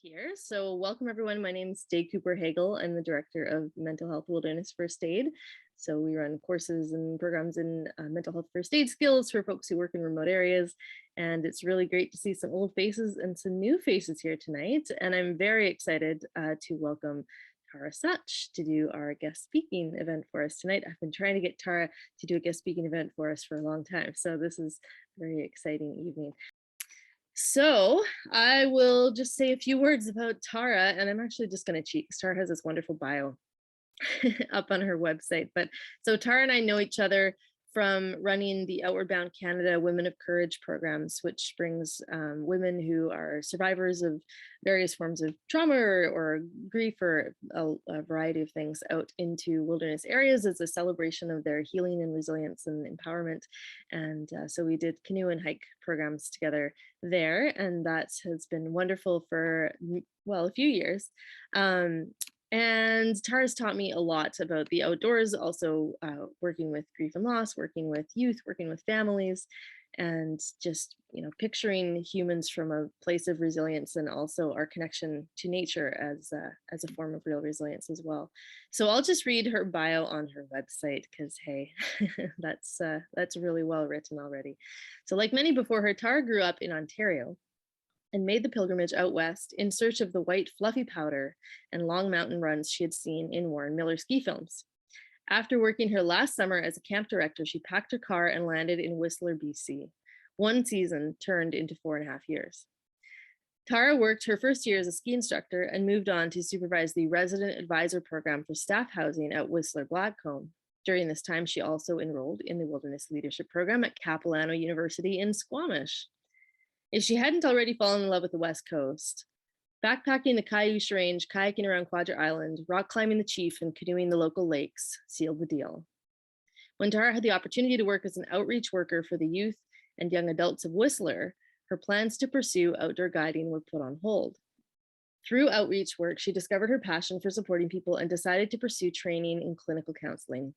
here. So welcome everyone. My name is Day Cooper Hagel. I'm the director of Mental Health Wilderness First Aid. So we run courses and programs in mental health first aid skills for folks who work in remote areas. And it's really great to see some old faces and some new faces here tonight. And I'm very excited to welcome Tara Souch to do our guest speaking event for us tonight. I've been trying to get Tara to do a guest speaking event for us for a long time. So this is a very exciting evening. So I will just say a few words about Tara, and I'm actually just going to cheat because Tara has this wonderful bio up on her website. But so Tara and I know each other from running the Outward Bound Canada Women of Courage programs, which brings women who are survivors of various forms of trauma or grief or a variety of things out into wilderness areas as a celebration of their healing and resilience and empowerment. And so we did canoe and hike programs together there, and that has been wonderful for, well, a few years. And Tara's taught me a lot about the outdoors, also working with grief and loss, working with youth, working with families, and just, picturing humans from a place of resilience and also our connection to nature as a form of real resilience as well. So I'll just read her bio on her website because, hey, that's really well written already. So like many before her, Tara grew up in Ontario and made the pilgrimage out west in search of the white fluffy powder and long mountain runs she had seen in Warren Miller ski films. After working her last summer as a camp director, she packed her car and landed in Whistler, BC. One season turned into 4.5 years. Tara worked her first year as a ski instructor and moved on to supervise the resident advisor program for staff housing at Whistler Blackcomb. During this time, she also enrolled in the Wilderness Leadership Program at Capilano University in Squamish. If she hadn't already fallen in love with the West Coast, backpacking the Cayoosh Range, kayaking around Quadra Island, rock climbing the Chief, and canoeing the local lakes sealed the deal. When Tara had the opportunity to work as an outreach worker for the youth and young adults of Whistler, her plans to pursue outdoor guiding were put on hold. Through outreach work, she discovered her passion for supporting people and decided to pursue training in clinical counseling.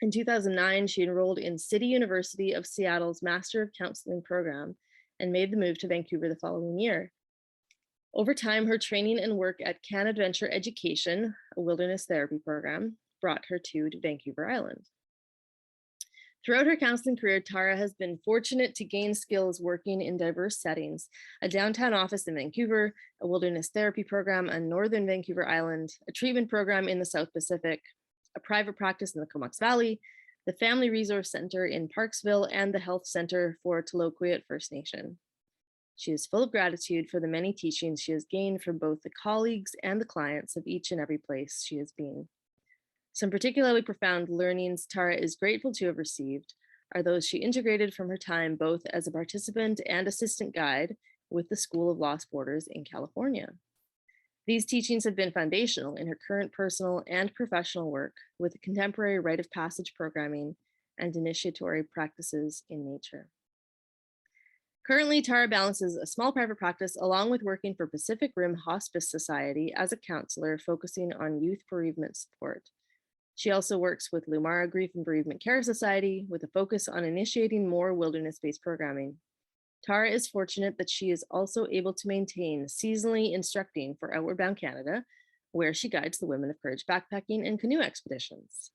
In 2009, she enrolled in City University of Seattle's Master of Counseling program and made the move to Vancouver the following year. Over time, her training and work at Can Adventure Education, a wilderness therapy program, brought her to Vancouver Island. Throughout her counseling career, Tara has been fortunate to gain skills working in diverse settings: a downtown office in Vancouver, a wilderness therapy program on Northern Vancouver Island, a treatment program in the South Pacific, a private practice in the Comox Valley, the Family Resource Center in Parksville, and the Health Center for Tloquet First Nation. She is full of gratitude for the many teachings she has gained from both the colleagues and the clients of each and every place she has been. Some particularly profound learnings Tara is grateful to have received are those she integrated from her time both as a participant and assistant guide with the School of Lost Borders in California. These teachings have been foundational in her current personal and professional work with the contemporary rite of passage programming and initiatory practices in nature. Currently, Tara balances a small private practice along with working for Pacific Rim Hospice Society as a counselor focusing on youth bereavement support. She also works with Lumara Grief and Bereavement Care Society with a focus on initiating more wilderness-based programming. Tara is fortunate that she is also able to maintain seasonally instructing for Outward Bound Canada, where she guides the Women of Courage backpacking and canoe expeditions.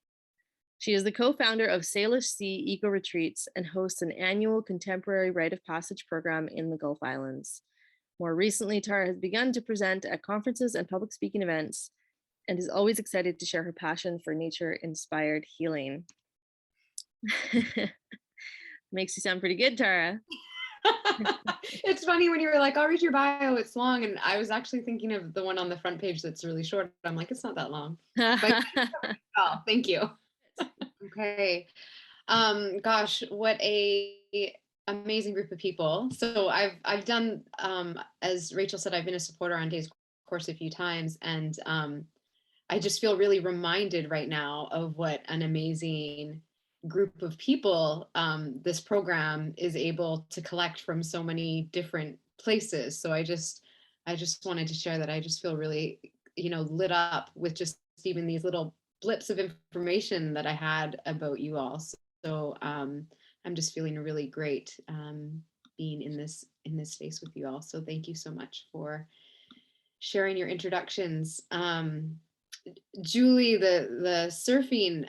She is the co-founder of Salish Sea Eco Retreats and hosts an annual contemporary rite of passage program in the Gulf Islands. More recently, Tara has begun to present at conferences and public speaking events and is always excited to share her passion for nature-inspired healing. Makes you sound pretty good, Tara. It's funny when you were like, I'll read your bio, it's long. And I was actually thinking of the one on the front page that's really short. I'm like, it's not that long. But, oh, thank you. Okay. Gosh, what a amazing group of people. So I've done, as Rachel said, I've been a supporter on Day's course a few times. And I just feel really reminded right now of what an amazing group of people this program is able to collect from so many different places. So I just wanted to share that I just feel really, lit up with just even these little blips of information that I had about you all. So I'm just feeling really great being in this space with you all. So thank you so much for sharing your introductions. Julie, the surfing,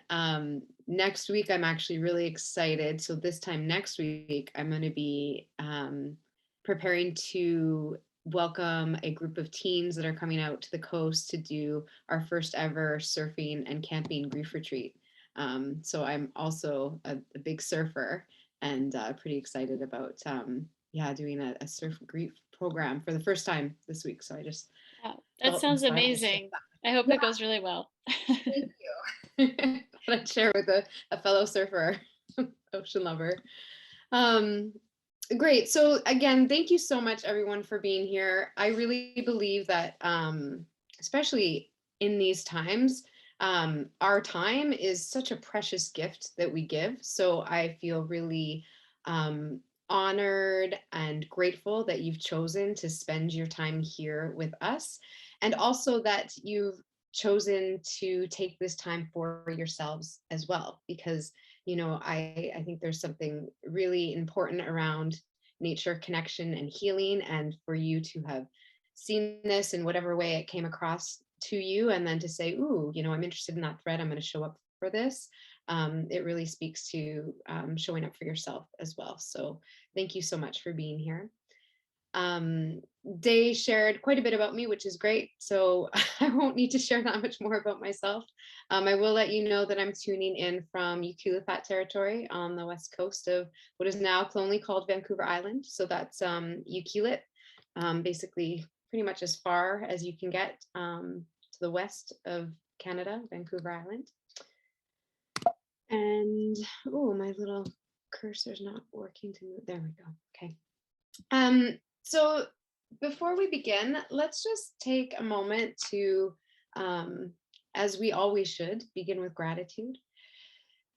next week, I'm actually really excited. So this time next week, I'm going to be preparing to welcome a group of teens that are coming out to the coast to do our first ever surfing and camping grief retreat. So I'm also a big surfer, and pretty excited about yeah, doing a surf grief program for the first time this week. So I just Wow, that felt sounds inspired to share amazing. I hope that. it goes really well. Thank you. Thought I'd share with a fellow surfer, ocean lover. Um, Great. So again, thank you so much, everyone, for being here. I really believe that, especially in these times, our time is such a precious gift that we give. So I feel really honored and grateful that you've chosen to spend your time here with us, and also that you've chosen to take this time for yourselves as well, because I think there's something really important around nature connection and healing, and for you to have seen this in whatever way it came across to you, and then to say, ooh, I'm interested in that thread, I'm going to show up for this. It really speaks to showing up for yourself as well. So thank you so much for being here. Day shared quite a bit about me, which is great. So I won't need to share that much more about myself. I will let you know that I'm tuning in from Ucluelet territory on the west coast of what is now colonially called Vancouver Island. So that's Ucluelet, basically pretty much as far as you can get to the west of Canada, Vancouver Island. And oh, my little cursor's not working to move. There we go. Okay. So before we begin, let's just take a moment to, as we always should, begin with gratitude.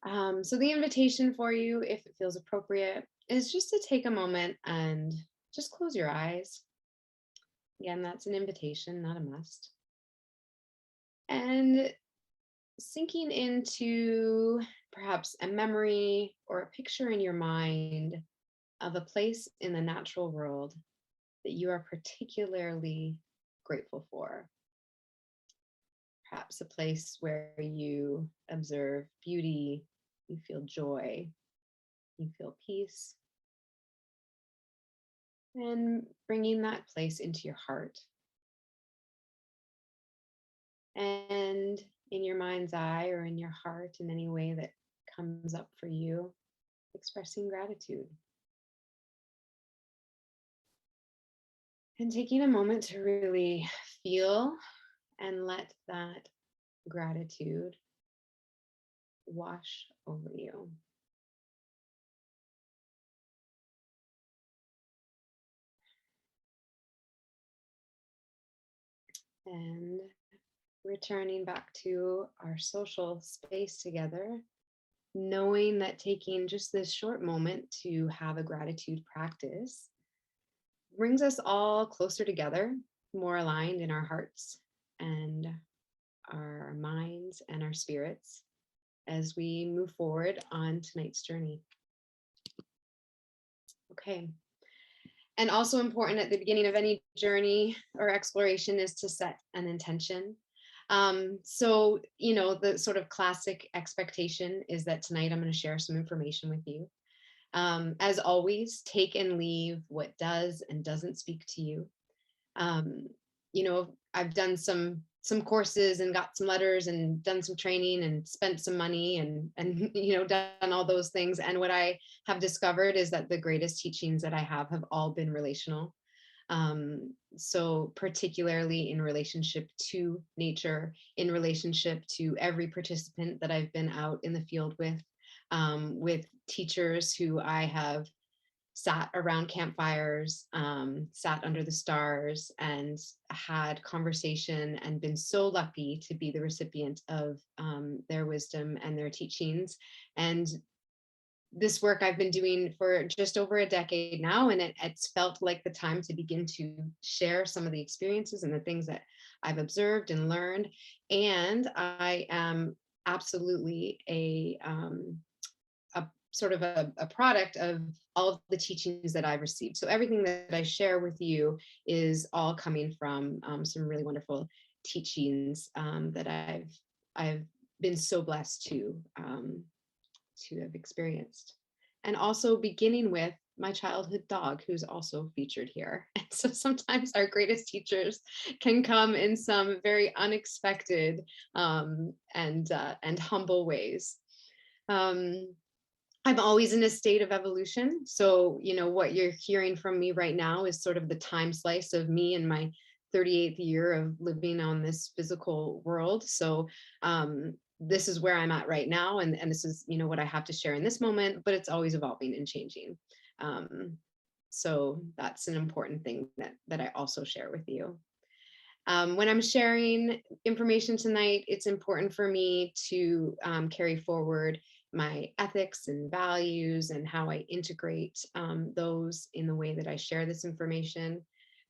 So the invitation for you, if it feels appropriate, is just to take a moment and just close your eyes. Again, that's an invitation, not a must. And sinking into perhaps a memory or a picture in your mind of a place in the natural world that you are particularly grateful for. Perhaps a place where you observe beauty, you feel joy, you feel peace, and bringing that place into your heart. And in your mind's eye or in your heart, in any way that comes up for you, expressing gratitude. And taking a moment to really feel and let that gratitude wash over you. And returning back to our social space together, knowing that taking just this short moment to have a gratitude practice brings us all closer together, more aligned in our hearts and our minds and our spirits as we move forward on tonight's journey. Okay. And also important at the beginning of any journey or exploration is to set an intention. So, the sort of classic expectation is that tonight I'm going to share some information with you. As always, take and leave what does and doesn't speak to you. I've done some courses and got some letters and done some training and spent some money and done all those things. And what I have discovered is that the greatest teachings that I have all been relational. So particularly in relationship to nature, in relationship to every participant that I've been out in the field with teachers who I have sat around campfires, sat under the stars, and had conversation, and been so lucky to be the recipient of their wisdom and their teachings. And this work I've been doing for just over a decade now, and it's felt like the time to begin to share some of the experiences and the things that I've observed and learned. And I am absolutely a sort of a product of all of the teachings that I've received. So everything that I share with you is all coming from some really wonderful teachings that I've been so blessed to have experienced. And also beginning with my childhood dog, who's also featured here. And so sometimes our greatest teachers can come in some very unexpected and humble ways. I'm always in a state of evolution. So, what you're hearing from me right now is sort of the time slice of me in my 38th year of living on this physical world. So, this is where I'm at right now. And this is, what I have to share in this moment, but it's always evolving and changing. So that's an important thing that I also share with you. When I'm sharing information tonight, it's important for me to carry forward my ethics and values and how I integrate those in the way that I share this information.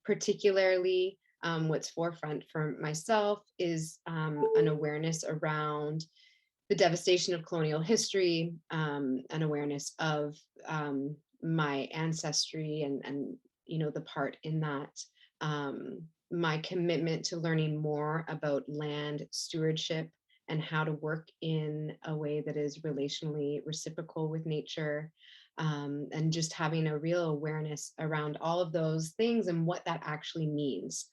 Particularly, what's forefront for myself is an awareness around the devastation of colonial history, an awareness of my ancestry and the part in that. My commitment to learning more about land stewardship and how to work in a way that is relationally reciprocal with nature, and just having a real awareness around all of those things and what that actually means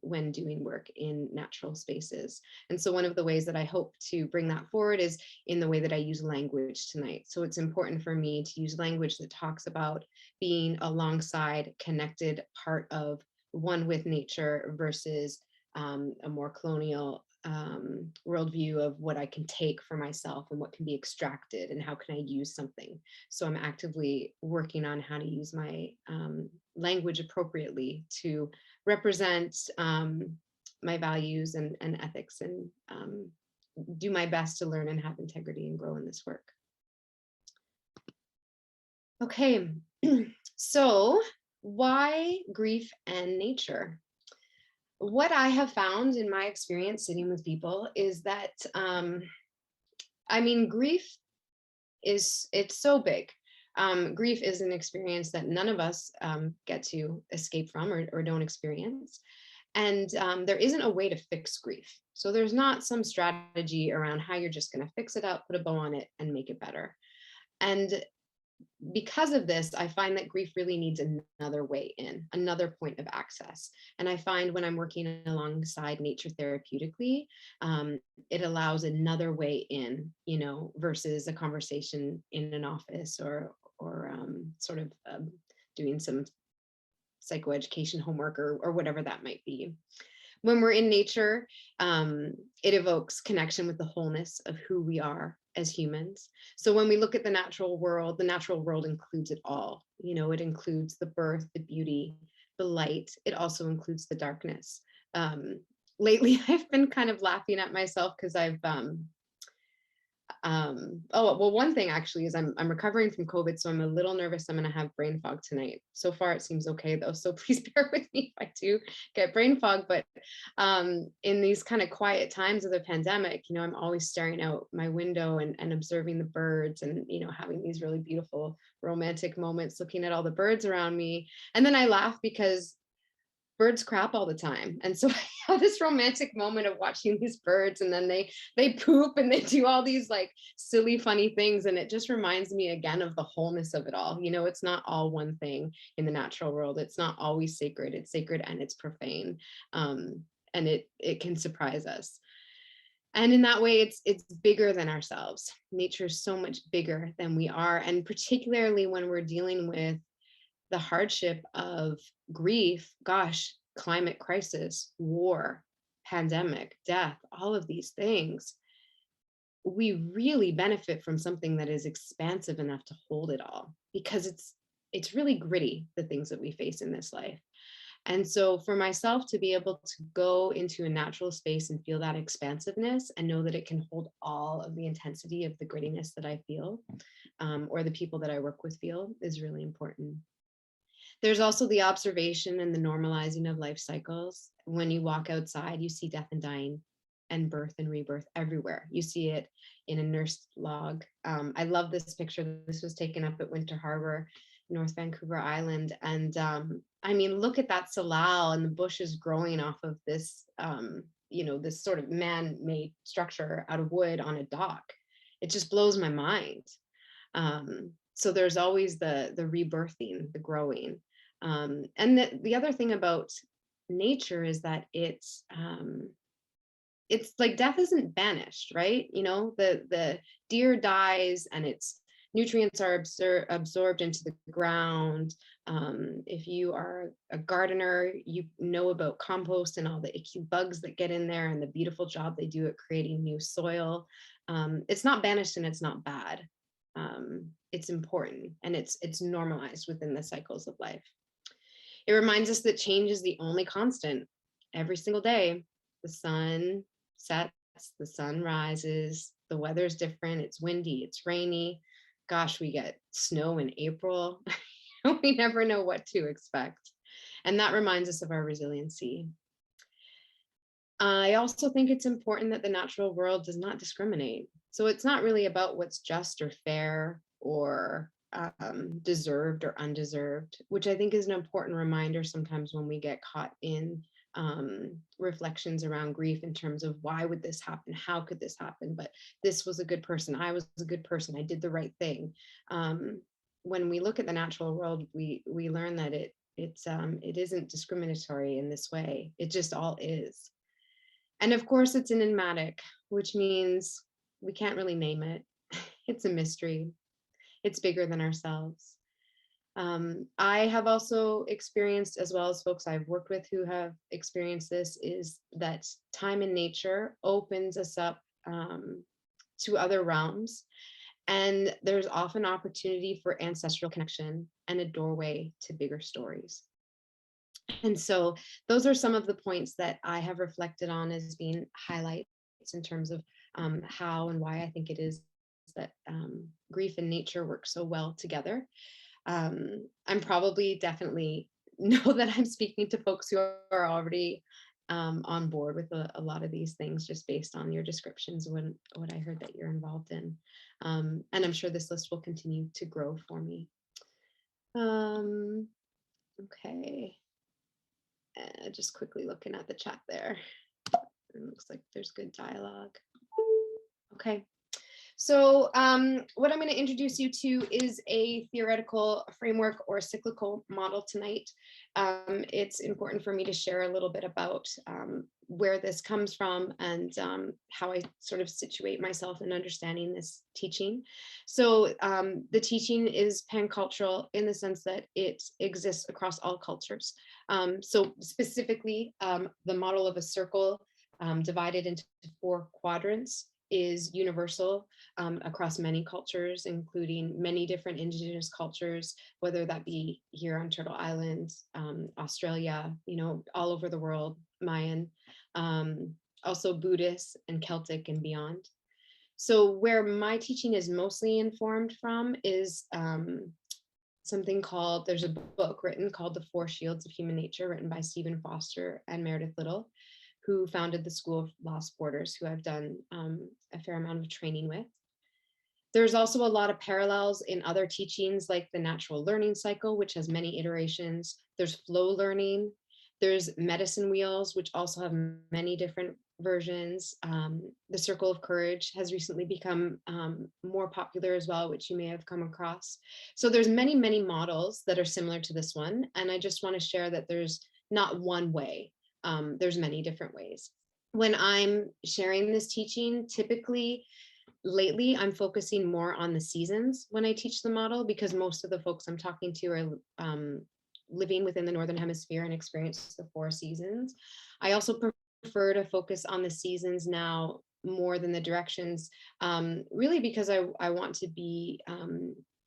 when doing work in natural spaces. And so one of the ways that I hope to bring that forward is in the way that I use language tonight. So it's important for me to use language that talks about being alongside, connected, part of, one with nature versus a more colonial worldview of what I can take for myself and what can be extracted and how can I use something. So I'm actively working on how to use my language appropriately to represent my values and ethics and do my best to learn and have integrity and grow in this work. Okay, so why grief and nature? What I have found in my experience sitting with people is that, grief it's so big. Grief is an experience that none of us get to escape from or don't experience. And there isn't a way to fix grief. So there's not some strategy around how you're just going to fix it up, put a bow on it, and make it better. And because of this, I find that grief really needs another way in, another point of access. And I find when I'm working alongside nature therapeutically, it allows another way in, versus a conversation in an office or doing some psychoeducation homework or whatever that might be. When we're in nature, it evokes connection with the wholeness of who we are as humans. So when we look at the natural world includes it all. It includes the birth, the beauty, the light. It also includes the darkness. Lately, I've been kind of laughing at myself because I've one thing actually is I'm recovering from COVID, so I'm a little nervous I'm going to have brain fog tonight. So far it seems okay though, so please bear with me if I do get brain fog. But in these kind of quiet times of the pandemic, I'm always staring out my window and observing the birds and having these really beautiful romantic moments looking at all the birds around me. And then I laugh because birds crap all the time. And so I have this romantic moment of watching these birds, and then they poop and they do all these like silly, funny things. And it just reminds me again of the wholeness of it all. It's not all one thing in the natural world. It's not always sacred. It's sacred and it's profane. And it can surprise us. And in that way, it's bigger than ourselves. Nature is so much bigger than we are. And particularly when we're dealing with the hardship of grief, gosh, climate crisis, war, pandemic, death, all of these things, we really benefit from something that is expansive enough to hold it all, because it's really gritty, the things that we face in this life. And so for myself to be able to go into a natural space and feel that expansiveness and know that it can hold all of the intensity of the grittiness that I feel, or the people that I work with feel, is really important. There's also the observation and the normalizing of life cycles. When you walk outside, you see death and dying and birth and rebirth everywhere. You see it in a nurse log. I love this picture. This was taken up at Winter Harbor, North Vancouver Island. And I mean, look at that salal and the bushes growing off of this, this sort of man-made structure out of wood on a dock. It just blows my mind. So there's always the rebirthing, the growing. And the other thing about nature is that it's like death isn't banished, right? The deer dies and its nutrients are absorbed into the ground. If you are a gardener, you know about compost and all the icky bugs that get in there and the beautiful job they do at creating new soil. It's not banished and it's not bad. It's important and it's normalized within the cycles of life. It reminds us that change is the only constant. Every single day, the sun sets, the sun rises, the weather's different, it's windy, it's rainy. Gosh, we get snow in April. We never know what to expect. And that reminds us of our resiliency. I also think it's important that the natural world does not discriminate. So it's not really about what's just or fair or deserved or undeserved, which I think is an important reminder sometimes when we get caught in reflections around grief in terms of why would this happen? How could this happen? But this was a good person. I was a good person. I did the right thing. When we look at the natural world, we learn that it isn't discriminatory in this way. It just all is. And of course, it's an enigmatic, which means we can't really name it. It's a mystery. It's bigger than ourselves. I have also experienced, as well as folks I've worked with who have experienced this, is that time in nature opens us up to other realms. And there's often opportunity for ancestral connection and a doorway to bigger stories. And so those are some of the points that I have reflected on as being highlights in terms of how and why I think it is that grief and nature work so well together. I'm probably definitely know that I'm speaking to folks who are already on board with a lot of these things just based on your descriptions and what I heard that you're involved in. And I'm sure this list will continue to grow for me. Okay. Just quickly looking at the chat there. It looks like there's good dialogue. Okay. So what I'm going to introduce you to is a theoretical framework or a cyclical model tonight. It's important for me to share a little bit about where this comes from and how I sort of situate myself in understanding this teaching. So the teaching is pancultural in the sense that it exists across all cultures. So specifically, the model of a circle divided into 4 quadrants is universal across many cultures, including many different indigenous cultures, whether that be here on Turtle Island, Australia, all over the world, Mayan, also Buddhist and Celtic and beyond. So where my teaching is mostly informed from is something called, there's a book written called The 4 Shields of Human Nature, written by Stephen Foster and Meredith Little, who founded the School of Lost Borders, who I've done a fair amount of training with. There's also a lot of parallels in other teachings like the natural learning cycle, which has many iterations. There's flow learning. There's medicine wheels, which also have many different versions. The circle of courage has recently become more popular as well, which you may have come across. So there's many, many models that are similar to this one. And I just want to share that there's not one way. There's many different ways. When I'm sharing this teaching, typically lately I'm focusing more on the seasons when I teach the model, because most of the folks I'm talking to are living within the Northern Hemisphere and experience the 4 seasons. I also prefer to focus on the seasons now more than the directions, really because I want to be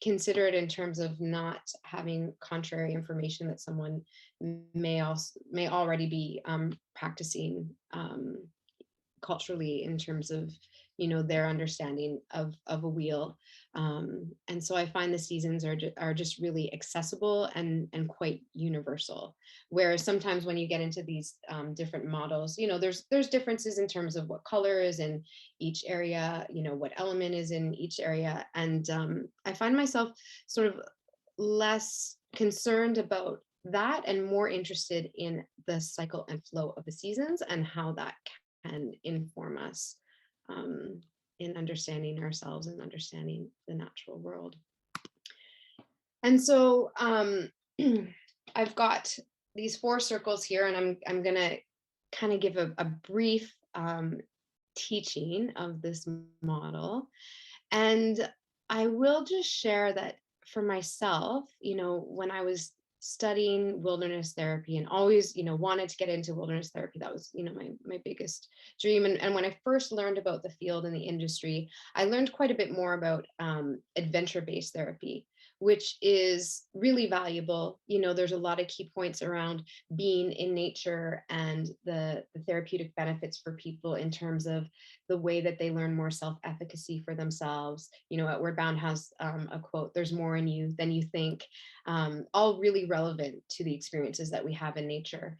considerate in terms of not having contrary information that someone may already be practicing culturally in terms of their understanding of a wheel. And so I find the seasons are just really accessible and quite universal. Whereas sometimes when you get into these different models, there's differences in terms of what color is in each area, what element is in each area. And I find myself sort of less concerned about that and more interested in the cycle and flow of the seasons and how that can inform us in understanding ourselves and understanding the natural world. And so I've got these 4 circles here, and I'm going to kind of give a brief teaching of this model. And I will just share that for myself, when I was studying wilderness therapy and always, wanted to get into wilderness therapy, that was, my biggest dream. And when I first learned about the field and the industry, I learned quite a bit more about adventure-based therapy, which is really valuable. There's a lot of key points around being in nature and the therapeutic benefits for people in terms of the way that they learn more self-efficacy for themselves. Outward Bound has a quote, "There's more in you than you think," all really relevant to the experiences that we have in nature.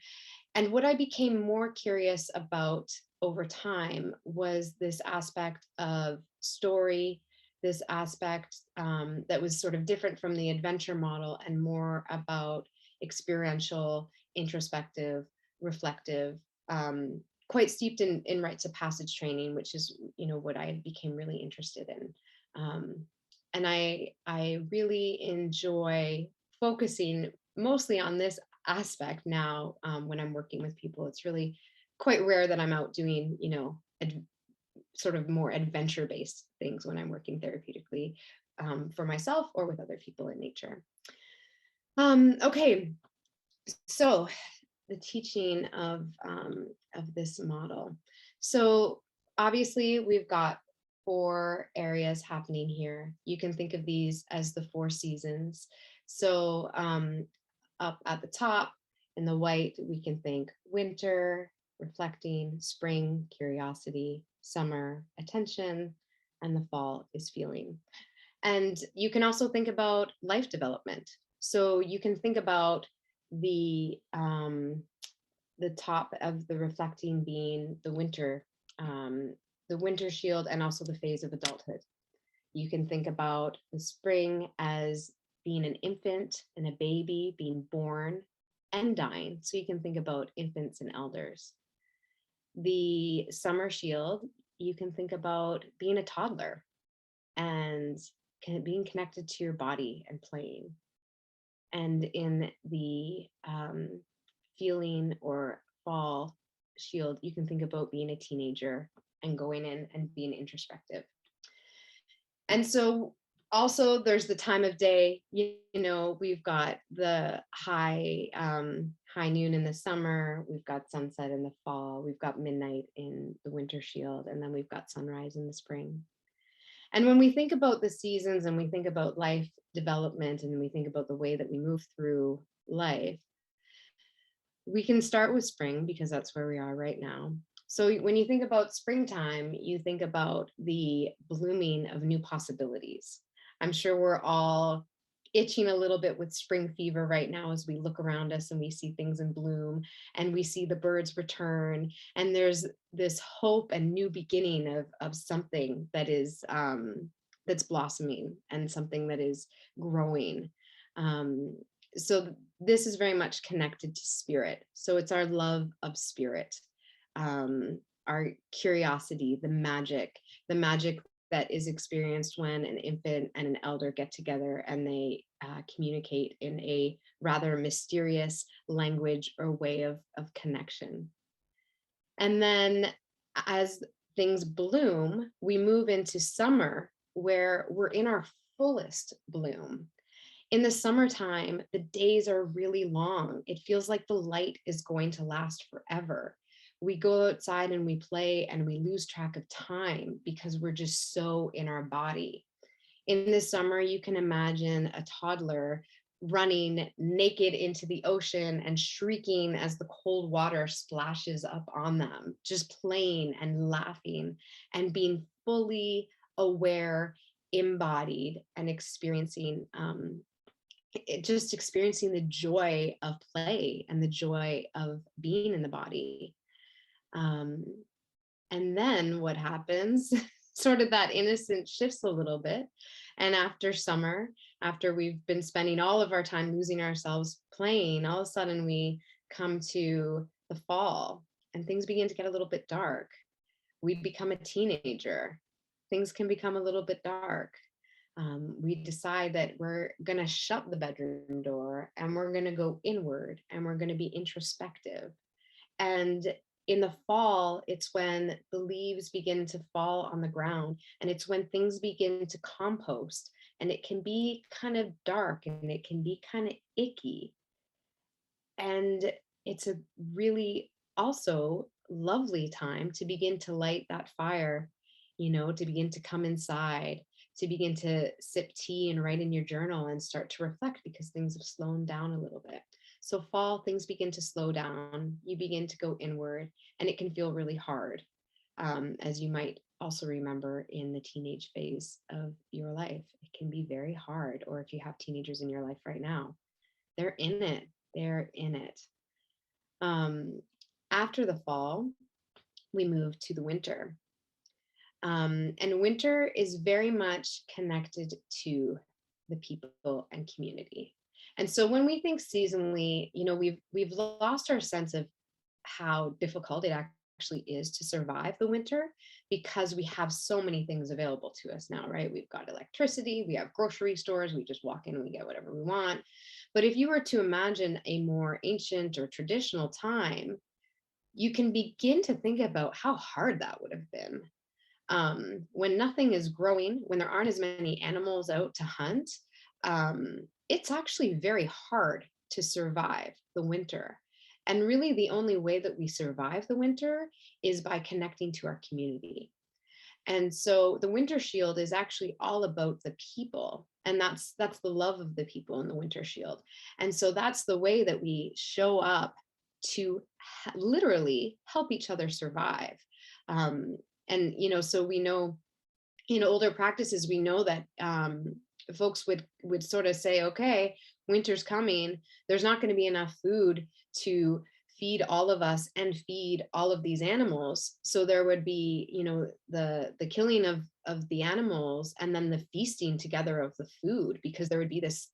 And what I became more curious about over time was this aspect of story, this aspect that was sort of different from the adventure model and more about experiential, introspective, reflective, quite steeped in rites of passage training, which is, what I became really interested in. And I really enjoy focusing mostly on this aspect now when I'm working with people. It's really quite rare that I'm out doing, sort of more adventure-based things when I'm working therapeutically for myself or with other people in nature. Okay, so the teaching of this model. So obviously we've got 4 areas happening here. You can think of these as the 4 seasons. So up at the top in the white, we can think winter, reflecting, spring, curiosity, summer, attention, and the fall is feeling. And you can also think about life development. So you can think about the top of the reflecting being the winter shield, and also the phase of adulthood. You can think about the spring as being an infant and a baby being born and dying. So you can think about infants and elders. The summer shield, you can think about being a toddler and being connected to your body and playing. And in the feeling or fall shield, you can think about being a teenager and going in and being introspective. And so also there's the time of day. We've got the high noon in the summer, we've got sunset in the fall, we've got midnight in the winter shield, and then we've got sunrise in the spring. And when we think about the seasons and we think about life development and we think about the way that we move through life, we can start with spring because that's where we are right now. So when you think about springtime, you think about the blooming of new possibilities. I'm sure we're all itching a little bit with spring fever right now as we look around us and we see things in bloom and we see the birds return, and there's this hope and new beginning of something that is that's blossoming and something that is growing. So this is very much connected to spirit. So it's our love of spirit, our curiosity, the magic that is experienced when an infant and an elder get together and they communicate in a rather mysterious language or way of connection. And then as things bloom, we move into summer, where we're in our fullest bloom. In the summertime, the days are really long. It feels like the light is going to last forever. We go outside and we play and we lose track of time because we're just so in our body. In the summer, you can imagine a toddler running naked into the ocean and shrieking as the cold water splashes up on them, just playing and laughing and being fully aware, embodied, and experiencing just experiencing the joy of play and the joy of being in the body. Um, and then what happens, sort of that innocence shifts a little bit. And after summer, after we've been spending all of our time losing ourselves playing, all of a sudden we come to the fall and things begin to get a little bit dark. We become a teenager. Things can become a little bit dark. We decide that we're going to shut the bedroom door and we're going to go inward and we're going to be introspective. And in the fall, it's when the leaves begin to fall on the ground, and it's when things begin to compost, and it can be kind of dark and it can be kind of icky. And it's a really also lovely time to begin to light that fire, to begin to come inside, to begin to sip tea and write in your journal and start to reflect because things have slowed down a little bit. So fall, things begin to slow down, you begin to go inward, and it can feel really hard, as you might also remember in the teenage phase of your life. It can be very hard, or if you have teenagers in your life right now, they're in it. They're in it. After the fall, we move to the winter. And winter is very much connected to the people and community. And so when we think seasonally, we've lost our sense of how difficult it actually is to survive the winter because we have so many things available to us now, right? We've got electricity, we have grocery stores, we just walk in and we get whatever we want. But if you were to imagine a more ancient or traditional time, you can begin to think about how hard that would have been. When nothing is growing, when there aren't as many animals out to hunt, it's actually very hard to survive the winter. And really the only way that we survive the winter is by connecting to our community. And so the winter shield is actually all about the people. And that's the love of the people in the winter shield. And so that's the way that we show up to literally help each other survive. And so we know in older practices, we know that folks would sort of say, okay, winter's coming, there's not going to be enough food to feed all of us and feed all of these animals. So there would be, the killing of the animals and then the feasting together of the food, because there would be this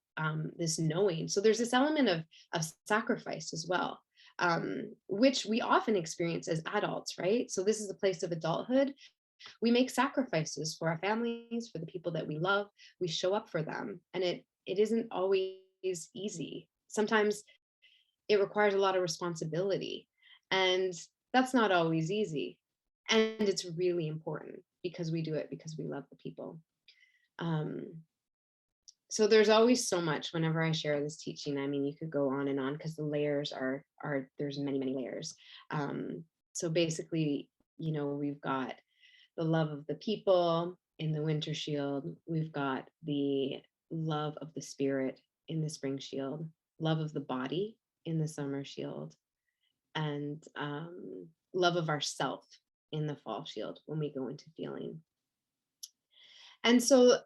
this knowing. So there's this element of sacrifice as well, which we often experience as adults, right? So this is a place of adulthood. We make sacrifices for our families, for the people that we love. We show up for them, and it isn't always easy. Sometimes it requires a lot of responsibility, and that's not always easy. And it's really important because we do it because we love the people. So there's always so much whenever I share this teaching. I mean, you could go on and on because the layers are there's many, many layers. So basically, we've got the love of the people in the winter shield. We've got the love of the spirit in the spring shield, love of the body in the summer shield, and love of ourself in the fall shield when we go into feeling. And so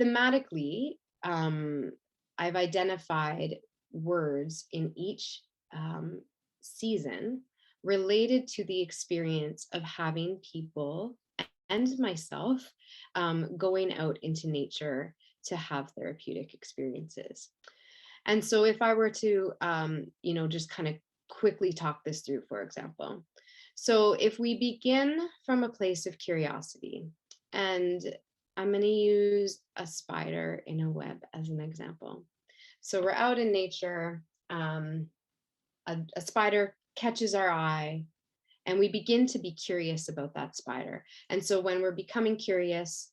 thematically, I've identified words in each season related to the experience of having people and myself going out into nature to have therapeutic experiences. And so if I were to, just kind of quickly talk this through, for example. So if we begin from a place of curiosity, and I'm going to use a spider in a web as an example. So we're out in nature, a spider catches our eye, and we begin to be curious about that spider. And so when we're becoming curious,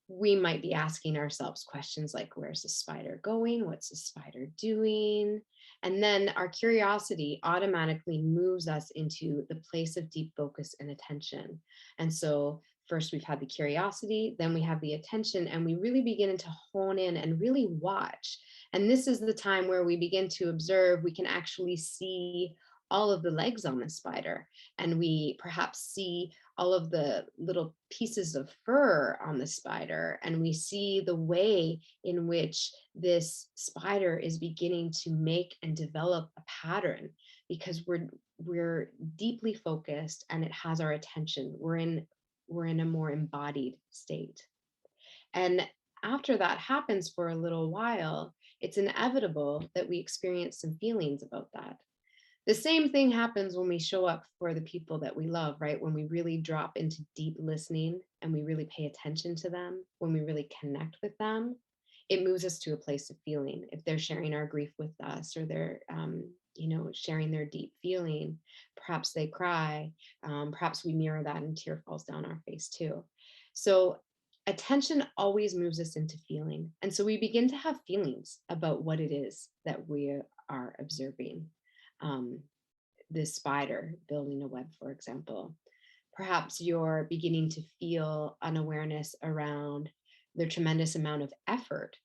we might be asking ourselves questions like, where's the spider going? What's the spider doing? And then our curiosity automatically moves us into the place of deep focus and attention. And so First, we've had the curiosity, then we have the attention, and we really begin to hone in and really watch. And this is the time where we begin to observe. We can actually see all of the legs on the spider, and we perhaps see all of the little pieces of fur on the spider, and we see the way in which this spider is beginning to make and develop a pattern, because we're deeply focused and it has our attention. We're in a more embodied state. And after that happens for a little while, it's inevitable that we experience some feelings about that. The same thing happens when we show up for the people that we love, right? When we really drop into deep listening and we really pay attention to them, when we really connect with them, it moves us to a place of feeling. If they're sharing our grief with us, or they're, sharing their deep feeling, perhaps they cry, perhaps we mirror that and tear falls down our face too. So attention always moves us into feeling. And so we begin to have feelings about what it is that we are observing. Um, this spider building a web, for example. Perhaps you're beginning to feel an awareness around the tremendous amount of effort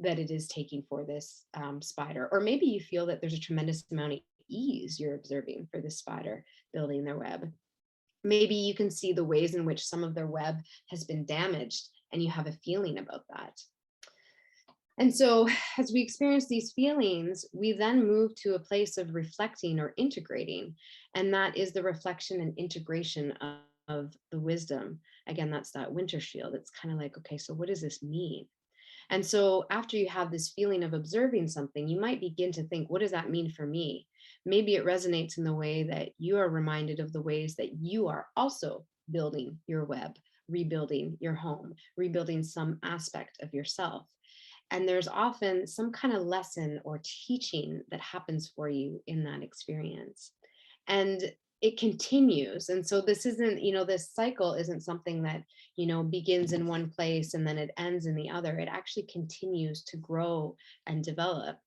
that it is taking for this spider. Or maybe you feel that there's a tremendous amount of ease you're observing for this spider building their web. Maybe you can see the ways in which some of their web has been damaged, and you have a feeling about that. And so, as we experience these feelings, we then move to a place of reflecting or integrating. And that is the reflection and integration of the wisdom. Again, that's that winter shield. It's kind of like, okay, so what does this mean? And so, after you have this feeling of observing something, you might begin to think, what does that mean for me? Maybe it resonates in the way that you are reminded of the ways that you are also building your web, rebuilding your home, rebuilding some aspect of yourself. And there's often some kind of lesson or teaching that happens for you in that experience. And it continues. And so this isn't, this cycle isn't something that, begins in one place and then it ends in the other. It actually continues to grow and develop.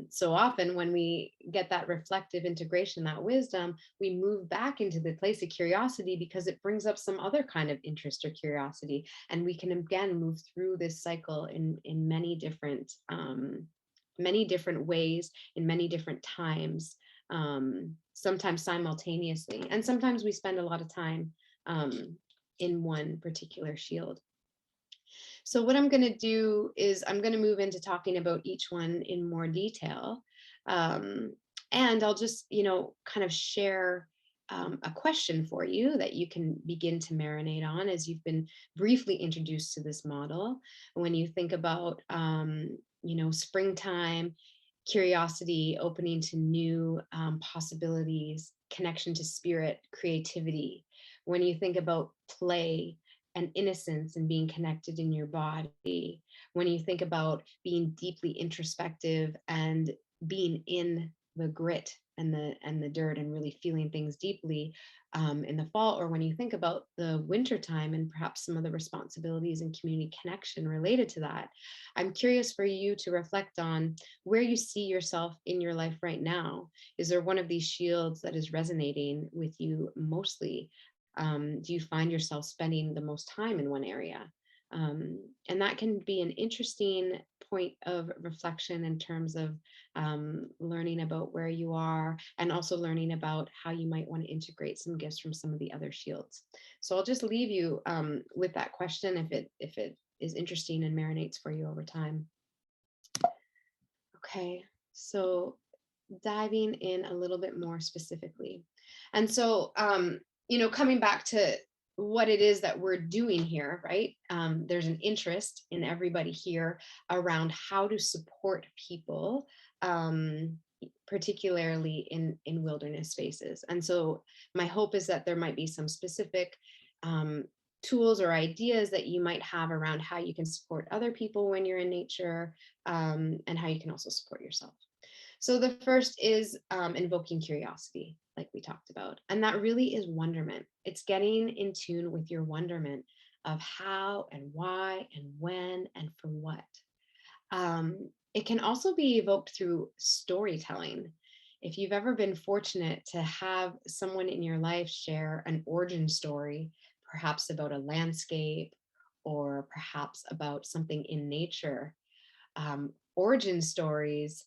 So often when we get that reflective integration, that wisdom, we move back into the place of curiosity because it brings up some other kind of interest or curiosity. And we can again move through this cycle in many different ways, in many different times, sometimes simultaneously. And sometimes we spend a lot of time in one particular shield. So what I'm going to do is I'm going to move into talking about each one in more detail. And I'll just, kind of share a question for you that you can begin to marinate on as you've been briefly introduced to this model. When you think about, springtime, curiosity, opening to new possibilities, connection to spirit, creativity. When you think about play and innocence and being connected in your body, when you think about being deeply introspective and being in the grit and the dirt and really feeling things deeply in the fall, or when you think about the winter time and perhaps some of the responsibilities and community connection related to that, I'm curious for you to reflect on where you see yourself in your life right now. Is there one of these shields that is resonating with you mostly? Do you find yourself spending the most time in one area? And that can be an interesting point of reflection in terms of learning about where you are, and also learning about how you might want to integrate some gifts from some of the other shields. So I'll just leave you with that question if it is interesting and marinates for you over time. Okay, so diving in a little bit more specifically. And so, coming back to what it is that we're doing here, right? There's an interest in everybody here around how to support people, particularly in wilderness spaces. And so my hope is that there might be some specific tools or ideas that you might have around how you can support other people when you're in nature, and how you can also support yourself. So the first is invoking curiosity, like we talked about. And that really is wonderment. It's getting in tune with your wonderment of how and why and when and for what. It can also be evoked through storytelling. If you've ever been fortunate to have someone in your life share an origin story, perhaps about a landscape, or perhaps about something in nature. Origin stories,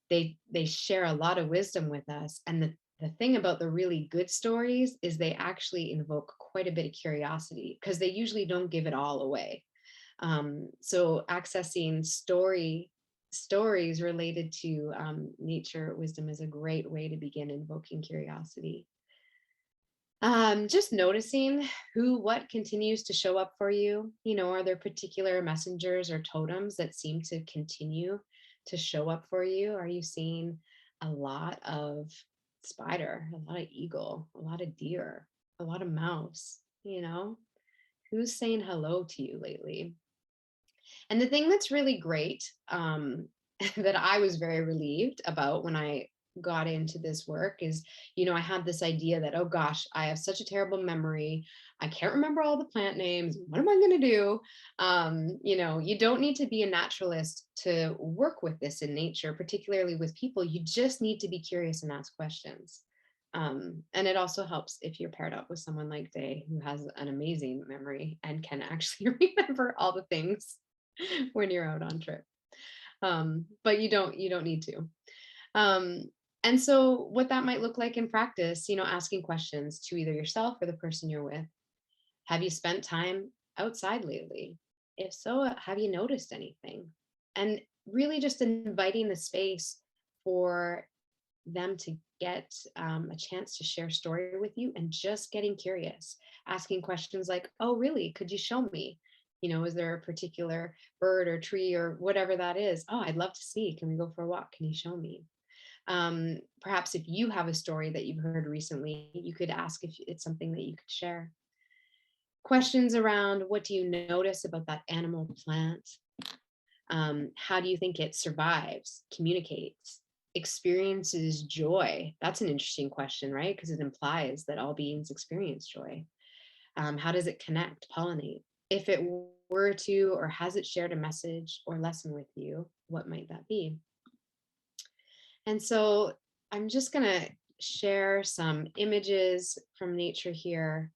they share a lot of wisdom with us. And the thing about the really good stories is they actually invoke quite a bit of curiosity, because they usually don't give it all away. So accessing stories related to nature wisdom is a great way to begin invoking curiosity. Just noticing what continues to show up for you. Are there particular messengers or totems that seem to continue to show up for you? Are you seeing a lot of spider, a lot of eagle, a lot of deer, a lot of mouse? Who's saying hello to you lately? And the thing that's really great, that I was very relieved about when I got into this work is, I had this idea that, oh gosh, I have such a terrible memory. I can't remember all the plant names. What am I going to do? You don't need to be a naturalist to work with this in nature, particularly with people. You just need to be curious and ask questions. And it also helps if you're paired up with someone like Day, who has an amazing memory and can actually remember all the things when you're out on trip. But you don't need to. And so what that might look like in practice, asking questions to either yourself or the person you're with. Have you spent time outside lately? If so, have you noticed anything? And really just inviting the space for them to get a chance to share story with you, and just getting curious, asking questions like, oh, really? Could you show me? Is there a particular bird or tree or whatever that is? Oh, I'd love to see. Can we go for a walk? Can you show me? Perhaps if you have a story that you've heard recently, you could ask if it's something that you could share. Questions around, what do you notice about that animal plant? How do you think it survives, communicates, experiences joy? That's an interesting question, right? Because it implies that all beings experience joy. How does it connect, pollinate? If it were to, or has it shared a message or lesson with you, what might that be? And so I'm just going to share some images from nature here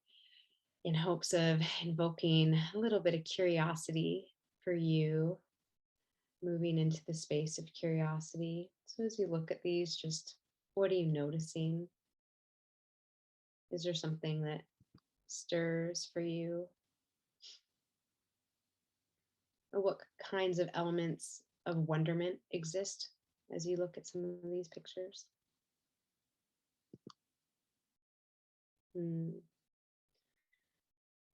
in hopes of invoking a little bit of curiosity for you, moving into the space of curiosity. So as you look at these, just what are you noticing? Is there something that stirs for you? Or what kinds of elements of wonderment exist as you look at some of these pictures?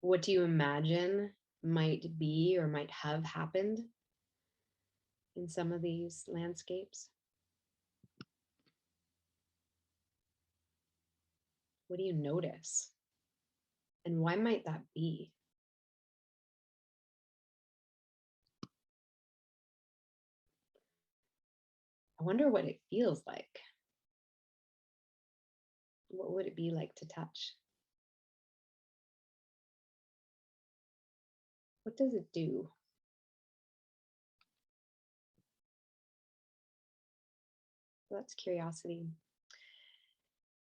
What do you imagine might be or might have happened in some of these landscapes? What do you notice? And why might that be? I wonder what it feels like. What would it be like to touch? What does it do? So that's curiosity.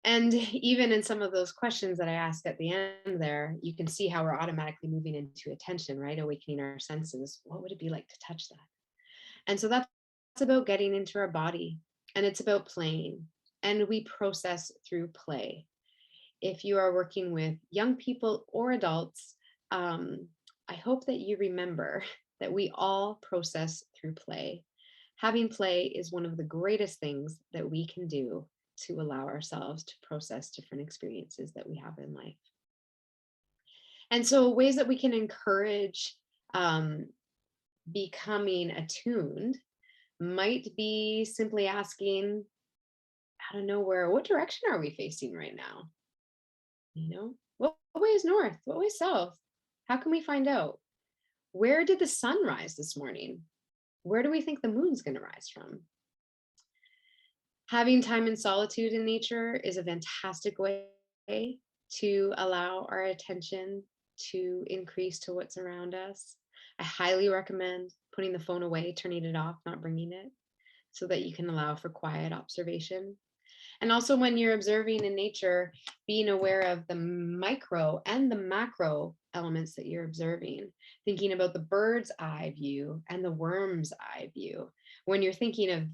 And even in some of those questions that I asked at the end there, you can see how we're automatically moving into attention, right? Awakening our senses. What would it be like to touch that? And so that's about getting into our body, and it's about playing. And we process through play. If you are working with young people or adults, I hope that you remember that we all process through play. Having play is one of the greatest things that we can do to allow ourselves to process different experiences that we have in life. And so ways that we can encourage becoming attuned might be simply asking, out of nowhere, what direction are we facing right now? What way is north? What way is south? How can we find out? Where did the sun rise this morning? Where do we think the moon's going to rise from? Having time in solitude in nature is a fantastic way to allow our attention to increase to what's around us. I highly recommend putting the phone away, turning it off, not bringing it, so that you can allow for quiet observation. And also when you're observing in nature, being aware of the micro and the macro elements that you're observing, thinking about the bird's eye view and the worm's eye view. When you're thinking of,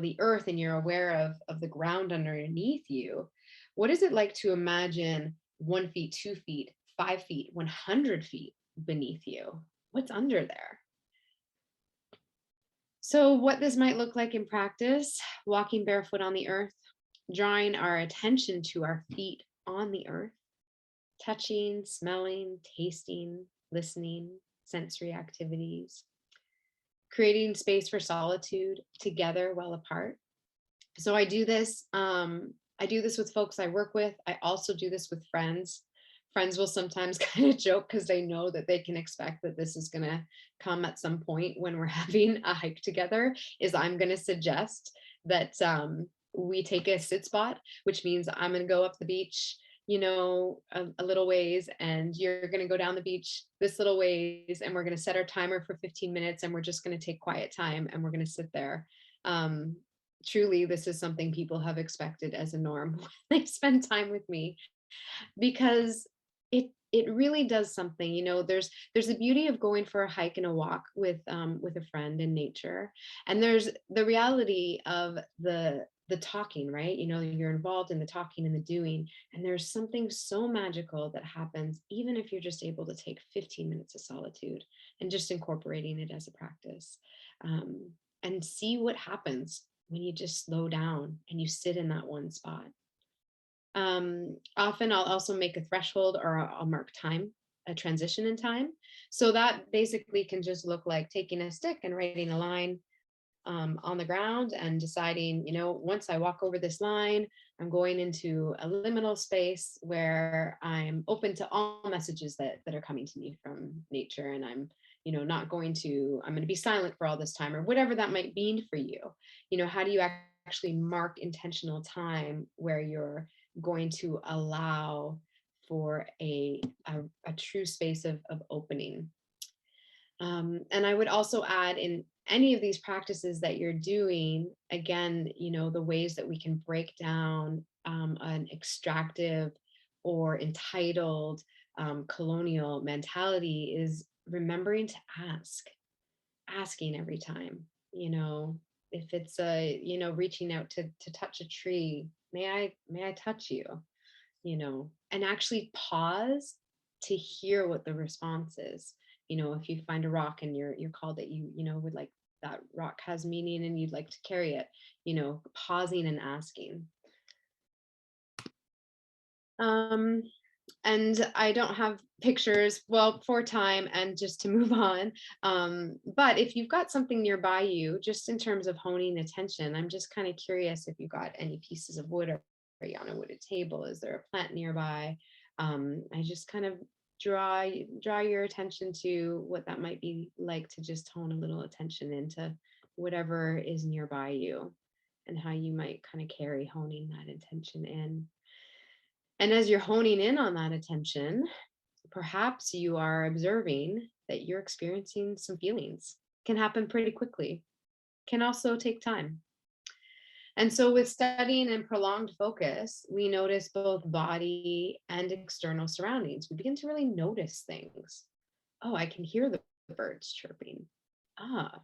the earth and you're aware of the ground underneath you, what is it like to imagine 1 feet, 2 feet, 5 feet, 100 feet beneath you? What's under there? So what this might look like in practice: walking barefoot on the earth, drawing our attention to our feet on the earth, touching, smelling, tasting, listening, sensory activities, creating space for solitude together while apart. So I do this. I do this with folks I work with. I also do this with friends. Friends will sometimes kind of joke because they know that they can expect that this is going to come at some point when we're having a hike together. Is I'm going to suggest that we take a sit spot, which means I'm going to go up the beach, a little ways, and you're going to go down the beach this little ways, and we're going to set our timer for 15 minutes, and we're just going to take quiet time, and we're going to sit there. Truly, this is something people have expected as a norm when they spend time with me, because it really does something. There's a beauty of going for a hike and a walk with a friend in nature, and there's the reality of the talking, right? You're involved in the talking and the doing, and there's something so magical that happens even if you're just able to take 15 minutes of solitude and just incorporating it as a practice, and see what happens when you just slow down and you sit in that one spot. Often I'll also make a threshold, or I'll mark time, a transition in time. So that basically can just look like taking a stick and writing a line on the ground and deciding, once I walk over this line, I'm going into a liminal space where I'm open to all messages that are coming to me from nature. And I'm going to be silent for all this time, or whatever that might mean for you. How do you actually mark intentional time where you're going to allow for a true space of opening? And I would also add, in any of these practices that you're doing, again, the ways that we can break down an extractive or entitled colonial mentality is remembering to asking every time. If it's reaching out to touch a tree, may I touch you? And actually pause to hear what the response is. If you find a rock and you're called that would like, that rock has meaning and you'd like to carry it, pausing and asking. And I don't have pictures, well, for time and just to move on. But if you've got something nearby you, just in terms of honing attention, I'm just kind of curious if you got any pieces of wood, or are you on a wooded table? Is there a plant nearby? I just kind of draw your attention to what that might be like to just hone a little attention into whatever is nearby you, and how you might kind of carry honing that intention in. And as you're honing in on that attention, perhaps you are observing that you're experiencing some feelings. Can happen pretty quickly, can also take time. And so with studying and prolonged focus, we notice both body and external surroundings. We begin to really notice things. Oh, I can hear the birds chirping. Ah,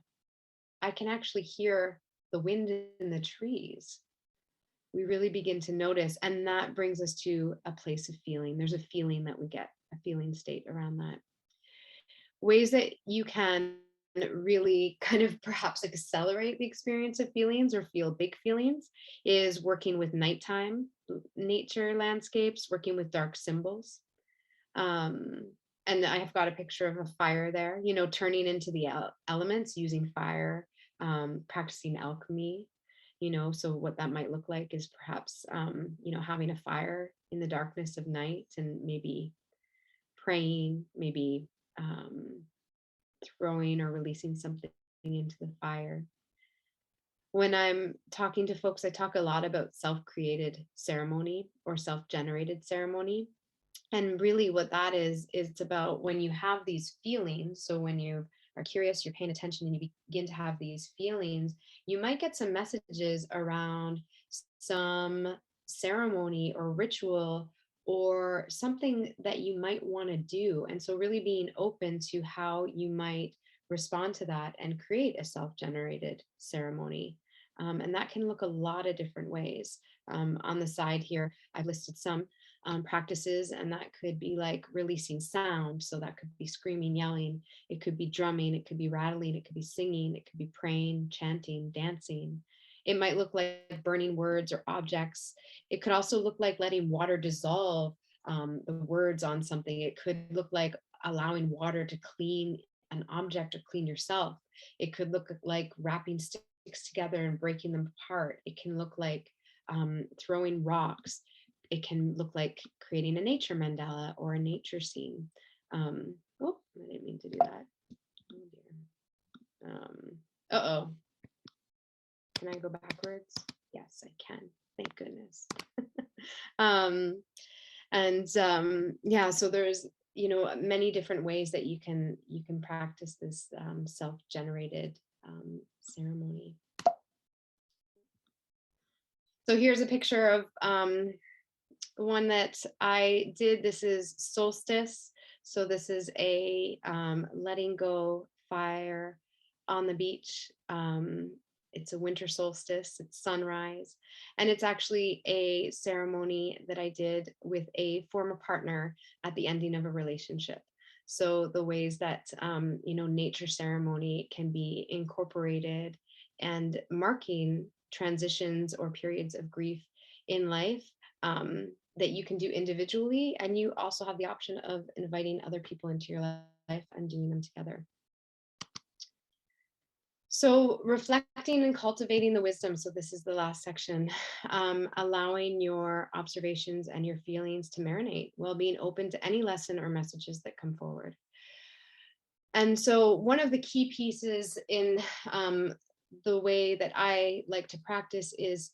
I can actually hear the wind in the trees. We really begin to notice, and that brings us to a place of feeling. There's a feeling that we get, a feeling state around that. Ways that you can really kind of perhaps accelerate the experience of feelings or feel big feelings is working with nighttime nature landscapes, working with dark symbols. And I have got a picture of a fire there, turning into the elements using fire, practicing alchemy. So what that might look like is perhaps, having a fire in the darkness of night, and maybe praying, maybe throwing or releasing something into the fire. When I'm talking to folks, I talk a lot about self-created ceremony or self-generated ceremony. And really what that is, it's about when you have these feelings. So when you've are curious, you're paying attention, and you begin to have these feelings, you might get some messages around some ceremony or ritual or something that you might want to do. And so, really being open to how you might respond to that and create a self generated ceremony. And that can look a lot of different ways. On the side here, I've listed some practices, and that could be like releasing sound. So, that could be screaming, yelling, it could be drumming, it could be rattling, it could be singing, it could be praying, chanting, dancing. It might look like burning words or objects. It could also look like letting water dissolve the words on something. It could look like allowing water to clean an object or clean yourself. It could look like wrapping sticks together and breaking them apart. It can look like throwing rocks. It can look like creating a nature mandala or a nature scene. Oh, I didn't mean to do that. Oh dear. Uh-oh. Can I go backwards? Yes, I can. Thank goodness. Yeah, so there's, many different ways that you can practice this self-generated ceremony. So here's a picture of one that I did. This is solstice. So this is a letting go fire on the beach. It's a winter solstice, it's sunrise. And it's actually a ceremony that I did with a former partner at the ending of a relationship. So the ways that, nature ceremony can be incorporated and marking transitions or periods of grief in life, that you can do individually. And you also have the option of inviting other people into your life and doing them together. So reflecting and cultivating the wisdom. So this is the last section, allowing your observations and your feelings to marinate while being open to any lesson or messages that come forward. And so one of the key pieces in the way that I like to practice is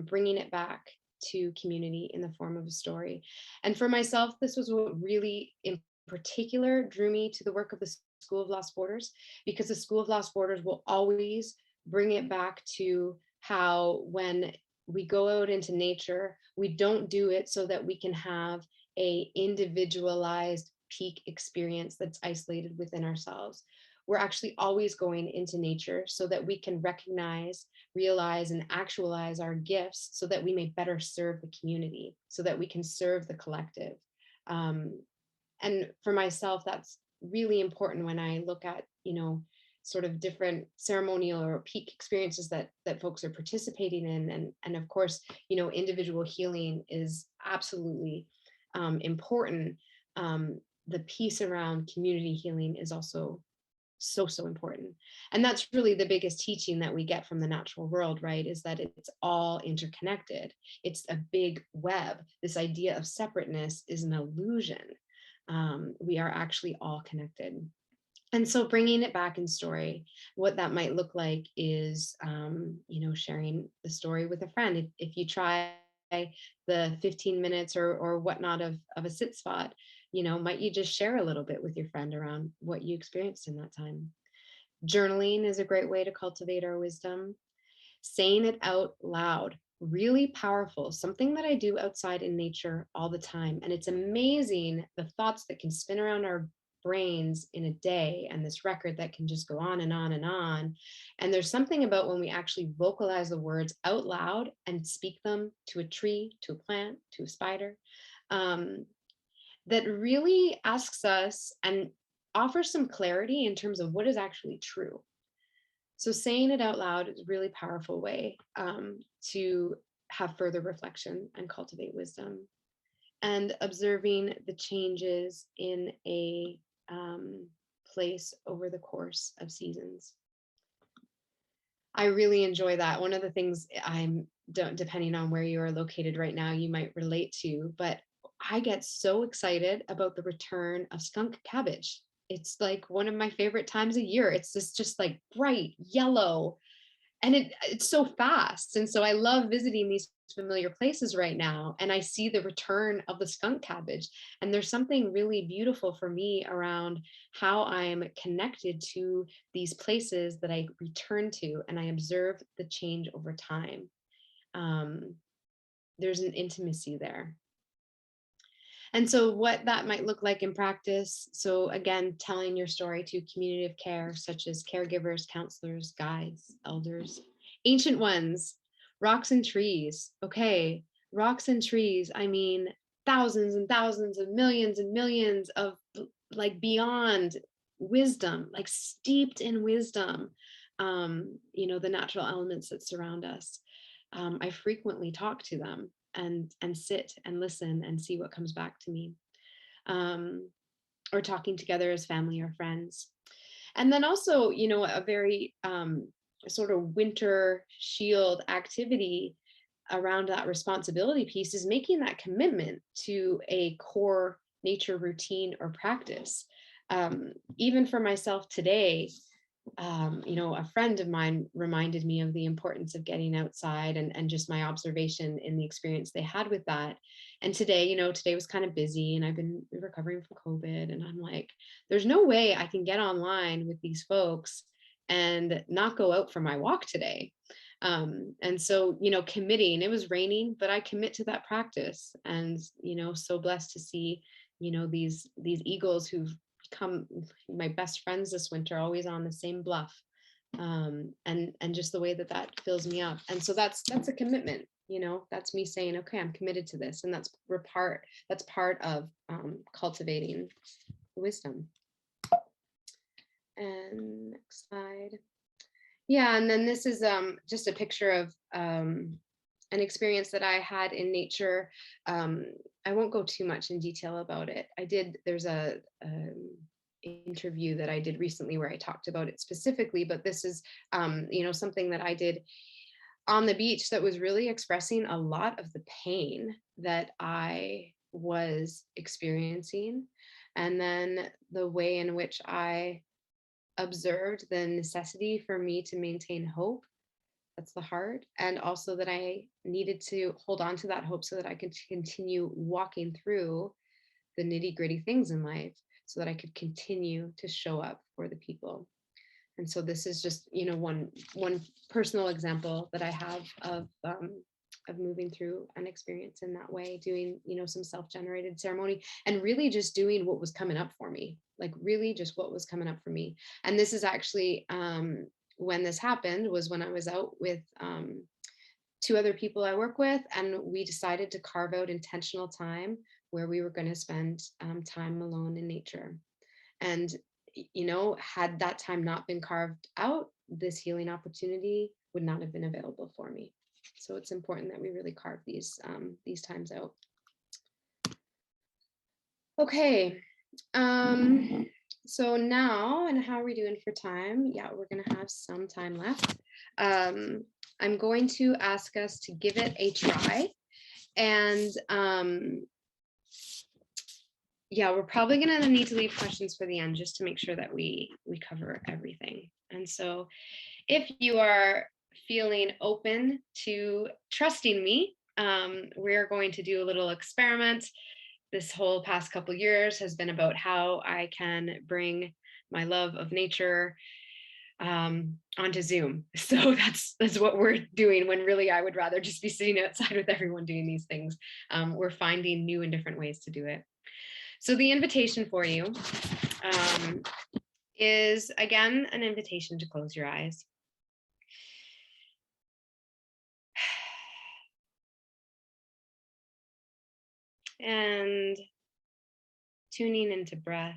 bringing it back to community in the form of a story. And for myself, this was what really in particular drew me to the work of the School of Lost Borders, because the School of Lost Borders will always bring it back to how when we go out into nature, we don't do it so that we can have a individualized peak experience that's isolated within ourselves. We're actually always going into nature so that we can recognize, realize, and actualize our gifts so that we may better serve the community, so that we can serve the collective. And for myself, that's really important when I look at, sort of different ceremonial or peak experiences that folks are participating in. And of course, individual healing is absolutely important. The piece around community healing is also so important. And that's really the biggest teaching that we get from the natural world, right? Is that it's all interconnected. It's a big web. This idea of separateness is an illusion. We are actually all connected. And so bringing it back in story, what that might look like is, sharing the story with a friend. If you try the 15 minutes or whatnot of a sit spot, might you just share a little bit with your friend around what you experienced in that time? Journaling is a great way to cultivate our wisdom. Saying it out loud, really powerful, something that I do outside in nature all the time. And it's amazing the thoughts that can spin around our brains in a day, and this record that can just go on and on and on. And there's something about when we actually vocalize the words out loud and speak them to a tree, to a plant, to a spider, that really asks us and offers some clarity in terms of what is actually true. So saying it out loud is a really powerful way to have further reflection and cultivate wisdom. And observing the changes in a place over the course of seasons. I really enjoy that. One of the things depending on where you are located right now, you might relate to, but I get so excited about the return of skunk cabbage. It's like one of my favorite times of year. It's just like bright yellow it's so fast. And so I love visiting these familiar places right now. And I see the return of the skunk cabbage. And there's something really beautiful for me around how I'm connected to these places that I return to, and I observe the change over time. There's an intimacy there. And so what that might look like in practice. So again, telling your story to a community of care, such as caregivers, counselors, guides, elders, ancient ones, rocks and trees. Okay, rocks and trees. I mean, thousands and thousands and millions of like beyond wisdom, like steeped in wisdom, the natural elements that surround us. I frequently talk to them and sit and listen and see what comes back to me, or talking together as family or friends. And then also, a very sort of winter shield activity around that responsibility piece is making that commitment to a core nature routine or practice. Even for myself today, a friend of mine reminded me of the importance of getting outside, and just my observation in the experience they had with that. And today, today was kind of busy and I've been recovering from COVID, and I'm like, there's no way I can get online with these folks and not go out for my walk today. And so, committing, it was raining, but I commit to that practice. And, so blessed to see, these eagles who've become my best friends this winter, always on the same bluff. And just the way that fills me up. And so that's a commitment, that's me saying, okay, I'm committed to this. And that's part of cultivating wisdom. And next slide. Yeah, and then this is just a picture of an experience that I had in nature. I won't go too much in detail about it. There's a interview that I did recently where I talked about it specifically, but this is something that I did on the beach that was really expressing a lot of the pain that I was experiencing, and then the way in which I observed the necessity for me to maintain hope. That's the heart. And also that I needed to hold on to that hope so that I could continue walking through the nitty-gritty things in life, so that I could continue to show up for the people. And so this is just, one personal example that I have of moving through an experience in that way, doing, some self-generated ceremony, and really just doing what was coming up for me, like really just what was coming up for me. And this is actually, when this happened was when I was out with two other people I work with, and we decided to carve out intentional time where we were going to spend time alone in nature. And, had that time not been carved out, this healing opportunity would not have been available for me. So it's important that we really carve these times out. Okay. So now, and how are we doing for time? Yeah, we're going to have some time left. I'm going to ask us to give it a try. And yeah, we're probably going to need to leave questions for the end just to make sure that we cover everything. And so if you are feeling open to trusting me, we're going to do a little experiment. This whole past couple years has been about how I can bring my love of nature onto Zoom. So that's what we're doing, when really I would rather just be sitting outside with everyone doing these things. We're finding new and different ways to do it. So the invitation for you is, again, an invitation to close your eyes. And tuning into breath.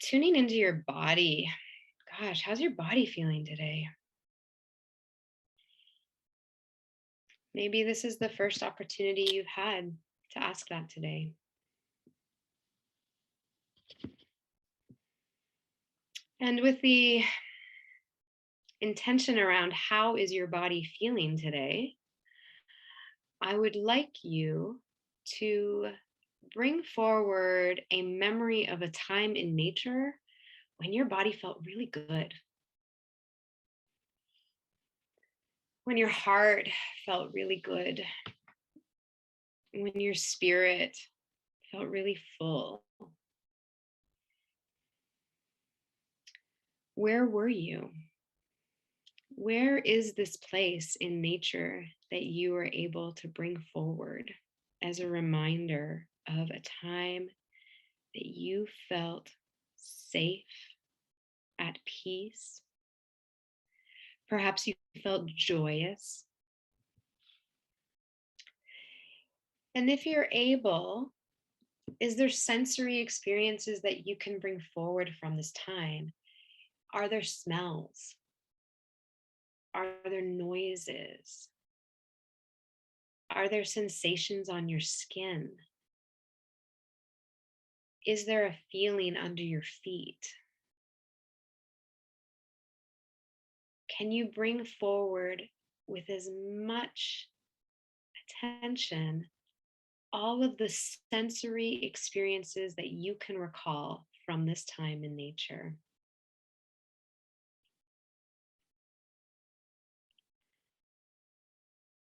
Tuning into your body. Gosh, how's your body feeling today? Maybe this is the first opportunity you've had to ask that today. And with the intention around how is your body feeling today, I would like you to bring forward a memory of a time in nature when your body felt really good, when your heart felt really good, when your spirit felt really full. Where were you? Where is this place in nature that you are able to bring forward as a reminder of a time that you felt safe, at peace? Perhaps you felt joyous. And if you're able, is there sensory experiences that you can bring forward from this time? Are there smells? Are there noises? Are there sensations on your skin? Is there a feeling under your feet? Can you bring forward with as much attention all of the sensory experiences that you can recall from this time in nature?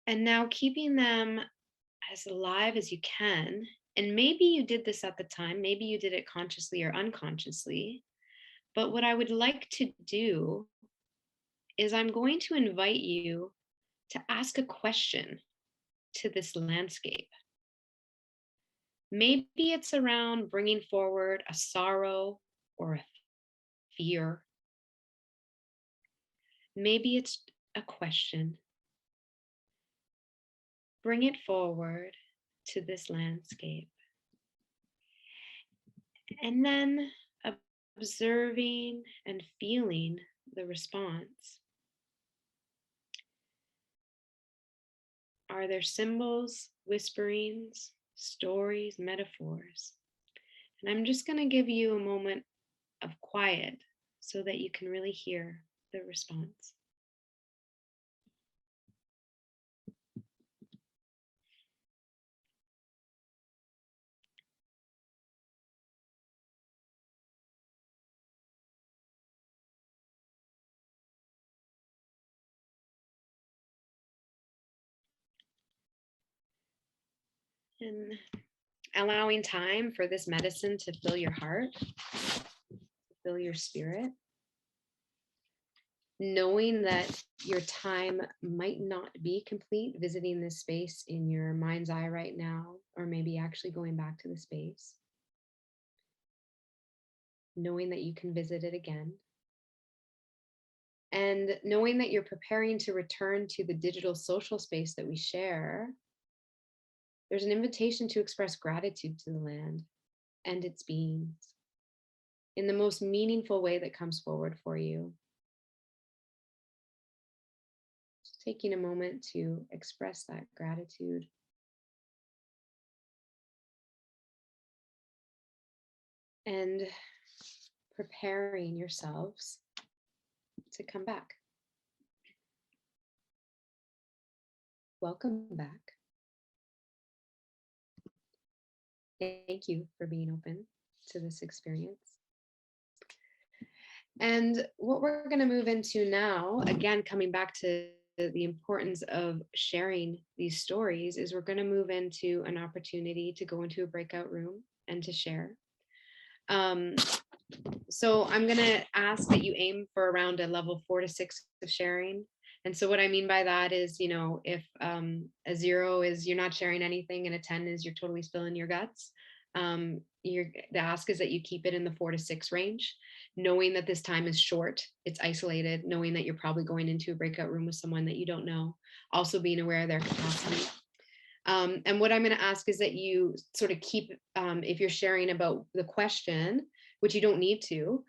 And now keeping them as alive as you can. And maybe you did this at the time, maybe you did it consciously or unconsciously. But what I would like to do is I'm going to invite you to ask a question to this landscape. Maybe it's around bringing forward a sorrow or a fear. Maybe it's a question. Bring it forward to this landscape. And then observing and feeling the response. Are there symbols, whisperings, stories, metaphors? And I'm just going to give you a moment of quiet so that you can really hear the response. And allowing time for this medicine to fill your heart, to fill your spirit. Knowing that your time might not be complete visiting this space in your mind's eye right now, or maybe actually going back to the space. Knowing that you can visit it again. And knowing that you're preparing to return to the digital social space that we share, there's an invitation to express gratitude to the land and its beings in the most meaningful way that comes forward for you. Just taking a moment to express that gratitude. And preparing yourselves to come back. Welcome back. Thank you for being open to this experience. And what we're going to move into now, again, coming back to the importance of sharing these stories, is we're going to move into an opportunity to go into a breakout room and to share. So I'm going to ask that you aim for around a level 4 to 6 of sharing. And so what I mean by that is, you know, if a 0 is you're not sharing anything and a 10 is you're totally spilling your guts, the ask is that you keep it in the 4 to 6 range, knowing that this time is short, it's isolated, knowing that you're probably going into a breakout room with someone that you don't know, also being aware of their capacity. And what I'm going to ask is that you sort of keep, if you're sharing about the question, which you don't need to,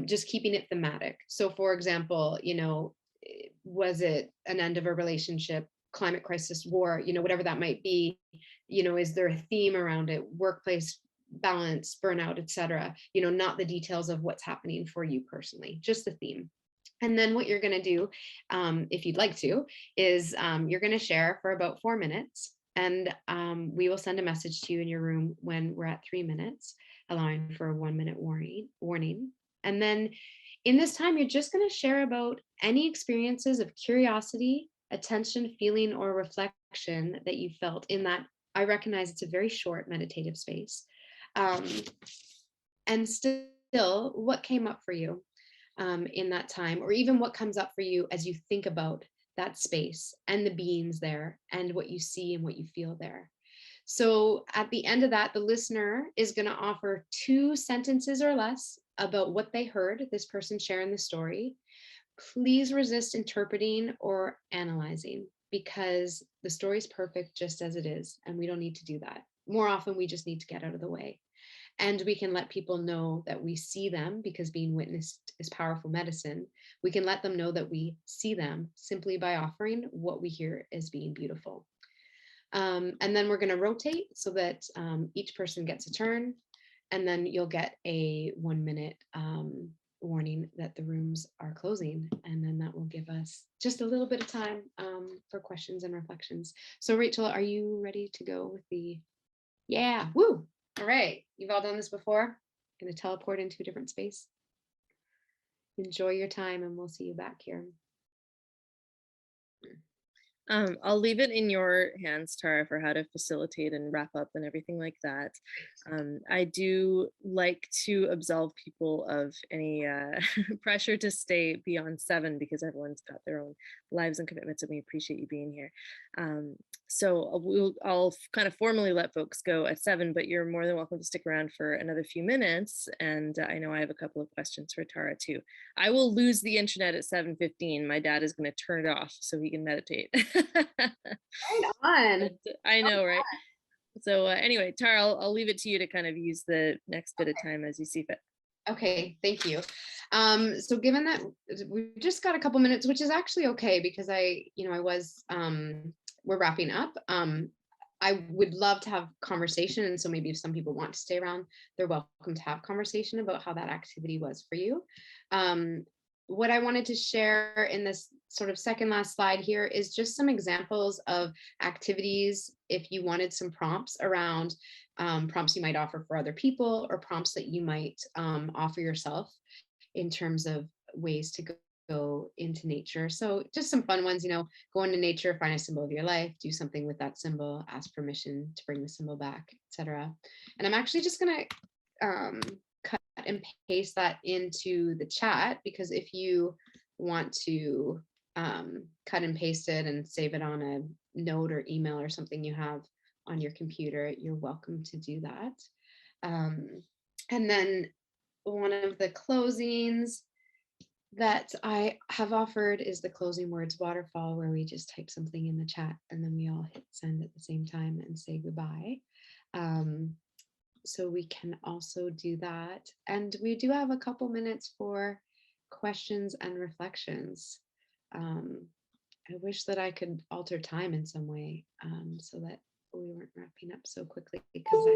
just keeping it thematic. So for example, you know, was it an end of a relationship, climate crisis, war, you know, whatever that might be, you know, is there a theme around it, workplace balance, burnout, etc. You know, not the details of what's happening for you personally, just the theme. And then what you're going to do, if you'd like to, is you're going to share for about 4 minutes. And we will send a message to you in your room when we're at 3 minutes, allowing for a 1 minute warning. And then in this time, you're just going to share about any experiences of curiosity, attention, feeling, or reflection that you felt in that. I recognize it's a very short meditative space. And still, what came up for you in that time, or even what comes up for you as you think about that space and the beings there and what you see and what you feel there. So at the end of that, the listener is going to offer 2 sentences or less about what they heard, this person sharing the story. Please resist interpreting or analyzing, because the story is perfect just as it is, and we don't need to do that. More often, we just need to get out of the way. And we can let people know that we see them, because being witnessed is powerful medicine. We can let them know that we see them simply by offering what we hear as being beautiful. And then we're going to rotate so that each person gets a turn, and then you'll get a 1-minute warning that the rooms are closing, and then that will give us just a little bit of time for questions and reflections. So Rachel, are you ready to go with the, yeah, woo, all right, you've all done this before. Going to teleport into a different space. Enjoy your time, and we'll see you back here. I'll leave it in your hands, Tara, for how to facilitate and wrap up and everything like that. I do like to absolve people of any pressure to stay beyond 7, because everyone's got their own lives and commitments, and we appreciate you being here. So I'll kind of formally let folks go at 7, but you're more than welcome to stick around for another few minutes. And I know I have a couple of questions for Tara too. I will lose the internet at 7:15. My dad is going to turn it off so he can meditate. Right on. I know, right? So anyway, Tara, I'll leave it to you to kind of use the next bit of time as you see fit. Okay, thank you. So given that we've just got a couple minutes, which is actually okay, because we're wrapping up. I would love to have conversation. And so maybe if some people want to stay around, they're welcome to have conversation about how that activity was for you. What I wanted to share in this sort of second last slide here is just some examples of activities, if you wanted some prompts around prompts you might offer for other people, or prompts that you might offer yourself in terms of ways to go into nature. So just some fun ones, go into nature, find a symbol of your life, do something with that symbol, ask permission to bring the symbol back, etc. And I'm actually just going to cut and paste that into the chat, because if you want to cut and paste it and save it on a note or email or something you have on your computer, you're welcome to do that. And then one of the closings that I have offered is the closing words waterfall, where we just type something in the chat and then we all hit send at the same time and say goodbye. So we can also do that. And we do have a couple minutes for questions and reflections. I wish that I could alter time in some way so that we weren't wrapping up so quickly, because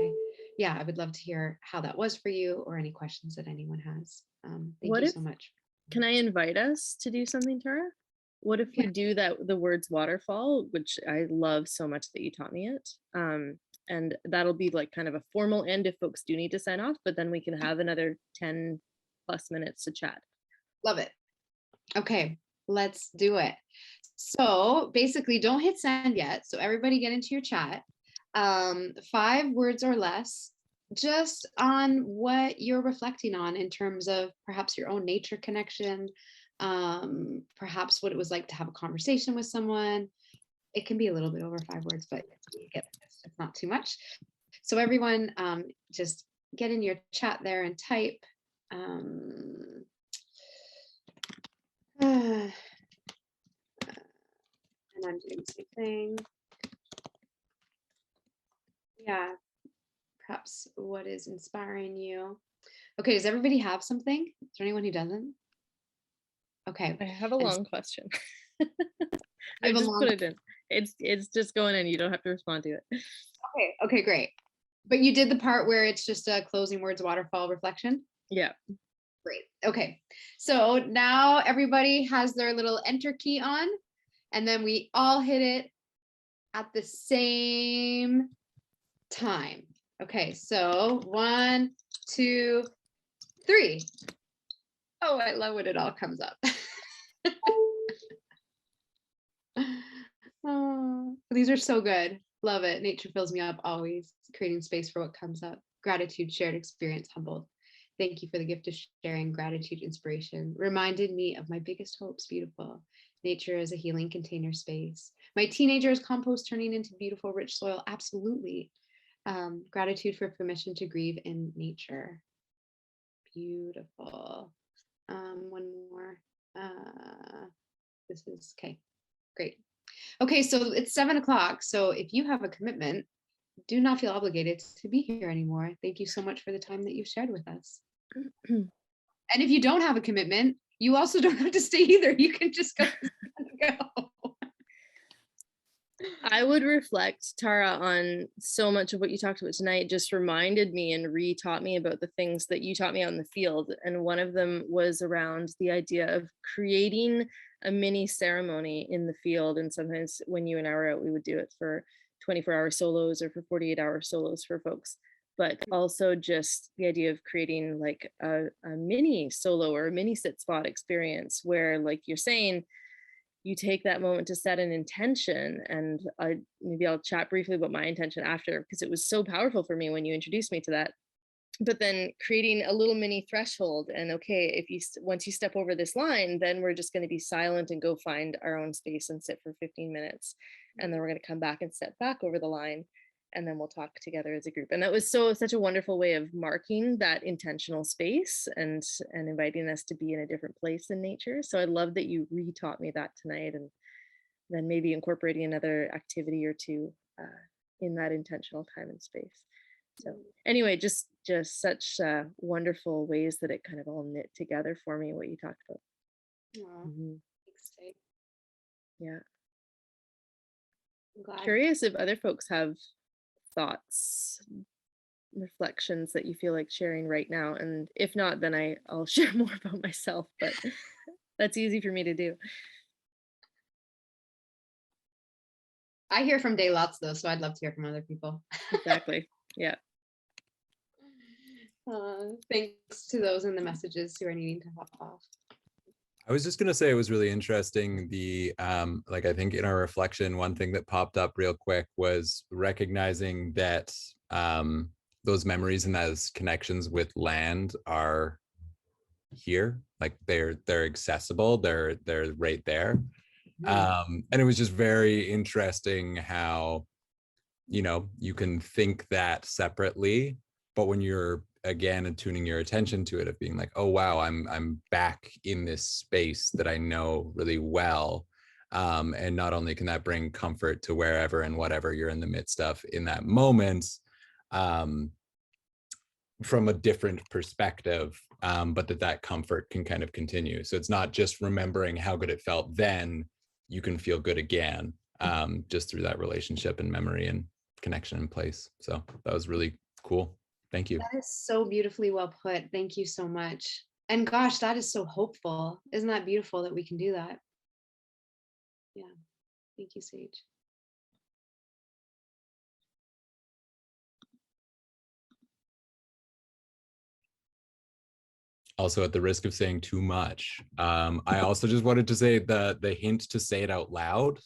I would love to hear how that was for you, or any questions that anyone has. Thank you so much. Can I invite us to do something, Tara? What if we do that, the words waterfall, which I love so much that you taught me it. And that'll be like kind of a formal end if folks do need to sign off, but then we can have another 10 plus minutes to chat. Love it. Okay, let's do it. So basically, don't hit send yet. So everybody get into your chat. 5 words or less, just on what you're reflecting on in terms of perhaps your own nature connection, perhaps what it was like to have a conversation with someone. It can be a little bit over 5 words, but you get this. It's not too much. So everyone, just get in your chat there and type. And I'm doing the same thing. Yeah, perhaps what is inspiring you. Okay, does everybody have something? Is there anyone who doesn't? Okay. I have a long question. I just put it in. It's just going in. You don't have to respond to it. Okay, great. But you did the part where it's just a closing words waterfall reflection? Yeah. Great. Okay. So now everybody has their little enter key on, and then we all hit it at the same time. Okay, so 1, 2, 3. Oh, I love when it all comes up. Oh, these are so good. Love it. Nature fills me up always, creating space for what comes up. Gratitude, shared experience, humbled. Thank you for the gift of sharing. Gratitude, inspiration. Reminded me of my biggest hopes. Beautiful. Nature as a healing container space. My teenager is compost turning into beautiful, rich soil. Absolutely. Gratitude for permission to grieve in nature. Beautiful. One more. This is okay. Great. Okay, so it's 7 o'clock. So if you have a commitment, do not feel obligated to be here anymore. Thank you so much for the time that you've shared with us. And if you don't have a commitment, you also don't have to stay either. You can just go. I would reflect, Tara, on so much of what you talked about tonight. Just reminded me and re-taught me about the things that you taught me out in the field. And one of them was around the idea of creating a mini ceremony in the field. And sometimes when you and I were out, we would do it for 24-hour solos or for 48-hour solos for folks. But also just the idea of creating like a mini solo or a mini sit spot experience where, like you're saying, you take that moment to set an intention. And maybe I'll chat briefly about my intention after, because it was so powerful for me when you introduced me to that. But then creating a little mini threshold, and okay, if you once you step over this line, then we're just going to be silent and go find our own space and sit for 15 minutes, and then we're going to come back and step back over the line, and then we'll talk together as a group. And that was such a wonderful way of marking that intentional space and inviting us to be in a different place in nature. So I love that you re-taught me that tonight, and then maybe incorporating another activity or two in that intentional time and space. So anyway, just such wonderful ways that it kind of all knit together for me, what you talked about. Thanks, Tate. Yeah. I'm glad. Curious if other folks have thoughts, reflections that you feel like sharing right now. And if not, then I'll share more about myself, but that's easy for me to do. I hear from day lots though, so I'd love to hear from other people. Exactly. Yeah. Thanks to those in the messages who are needing to hop off. I was just going to say it was really interesting. Like I think in our reflection, one thing that popped up real quick was recognizing that those memories and those connections with land are here, like they're accessible, they're right there. And it was just very interesting how, you can think that separately, but when you're again attuning your attention to it, of being like, oh wow, I'm back in this space that I know really well, and not only can that bring comfort to wherever and whatever you're in the midst of in that moment, from a different perspective, but that comfort can kind of continue. So it's not just remembering how good it felt then, you can feel good again, just through that relationship and memory and connection in place. So that was really cool. Thank you. That is so beautifully well put. Thank you so much. And gosh, that is so hopeful. Isn't that beautiful that we can do that? Yeah. Thank you, Sage. Also, at the risk of saying too much, I also just wanted to say the hint to say it out loud.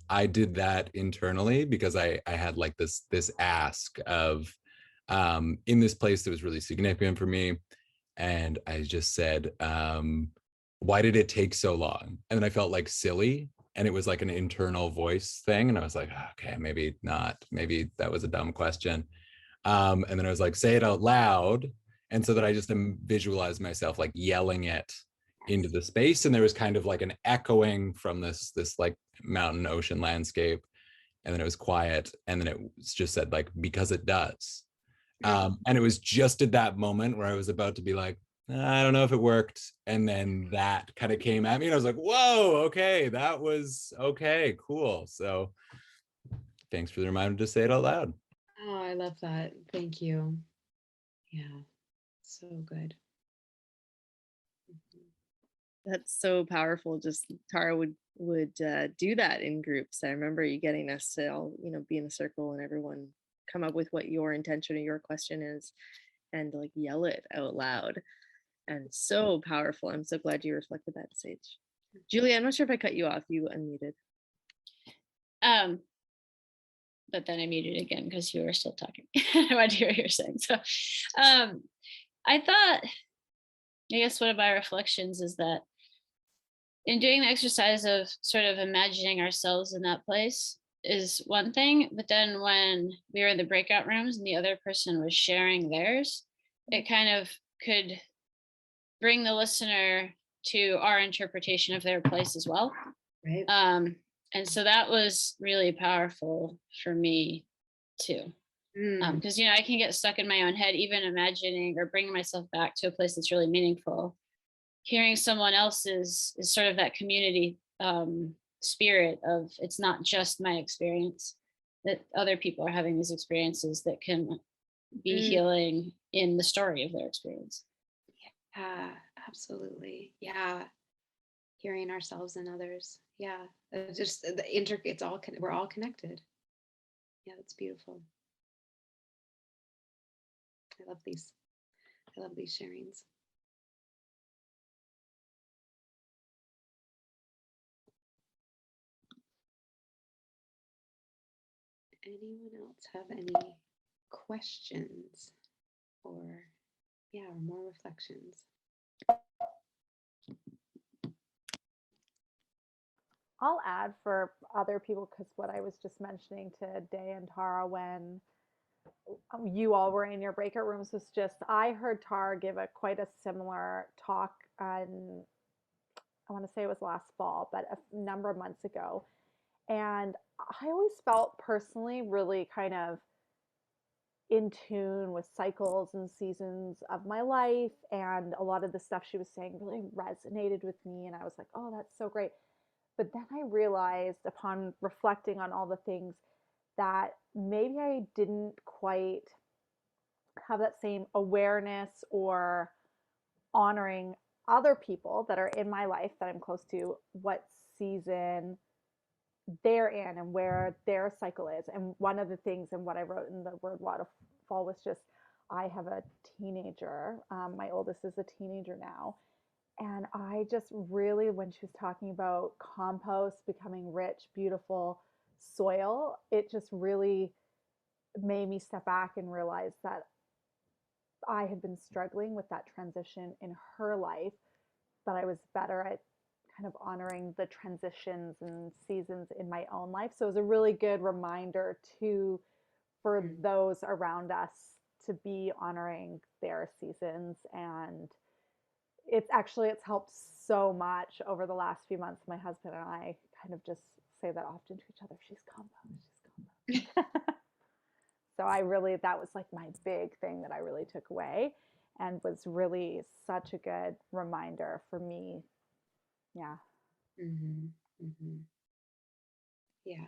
I did that internally because I had like this ask of, in this place that was really significant for me, and I just said, why did it take so long? And then I felt like silly, and it was like an internal voice thing, and I was like, okay, maybe not, maybe that was a dumb question. And then I was like, say it out loud. And so that I just visualized myself like yelling it into the space. And there was kind of like an echoing from this like mountain ocean landscape. And then it was quiet. And then it just said like, because it does. And it was just at that moment where I was about to be like, I don't know if it worked. And then that kind of came at me and I was like, whoa, okay, that was okay, cool. So thanks for the reminder to say it out loud. Oh, I love that. Thank you. Yeah, so good. That's so powerful. Just Tara would do that in groups. I remember you getting us to all, be in a circle and everyone come up with what your intention or your question is and like yell it out loud. and so powerful. I'm so glad you reflected that, Sage. Julie, I'm not sure if I cut you off. You unmuted. But then I muted again because you were still talking. I wanted to hear what you were saying. So I thought, I guess one of my reflections is that in doing the exercise of sort of imagining ourselves in that place is one thing, but then when we were in the breakout rooms and the other person was sharing theirs, it kind of could bring the listener to our interpretation of their place as well. Right. And so that was really powerful for me too. Because, I can get stuck in my own head, even imagining or bringing myself back to a place that's really meaningful. Hearing someone else's is sort of that community spirit of, it's not just my experience, that other people are having these experiences that can be healing in the story of their experience. Yeah, absolutely. Yeah. Hearing ourselves and others. Yeah. Just it's all, we're all connected. Yeah, that's beautiful. I love these sharings. Anyone else have any questions or more reflections? I'll add for other people, because what I was just mentioning to Day and Tara when you all were in your breakout rooms was just, I heard Tara give quite a similar talk on, I want to say it was last fall, but a number of months ago. And I always felt personally really kind of in tune with cycles and seasons of my life. And a lot of the stuff she was saying really resonated with me. And I was like, oh, that's so great. But then I realized upon reflecting on all the things that maybe I didn't quite have that same awareness or honoring other people that are in my life that I'm close to, what season they're in and where their cycle is. And one of the things, and what I wrote in the word waterfall was just, I have a teenager. My oldest is a teenager now. And I just really, when she was talking about compost becoming rich, beautiful soil, it just really made me step back and realize that I had been struggling with that transition in her life, but I was better at kind of honoring the transitions and seasons in my own life. So it was a really good reminder for those around us to be honoring their seasons. And it's helped so much over the last few months. My husband and I kind of just say that often to each other. She's compost. So that was like my big thing that I really took away, and was really such a good reminder for me. Yeah. Yeah.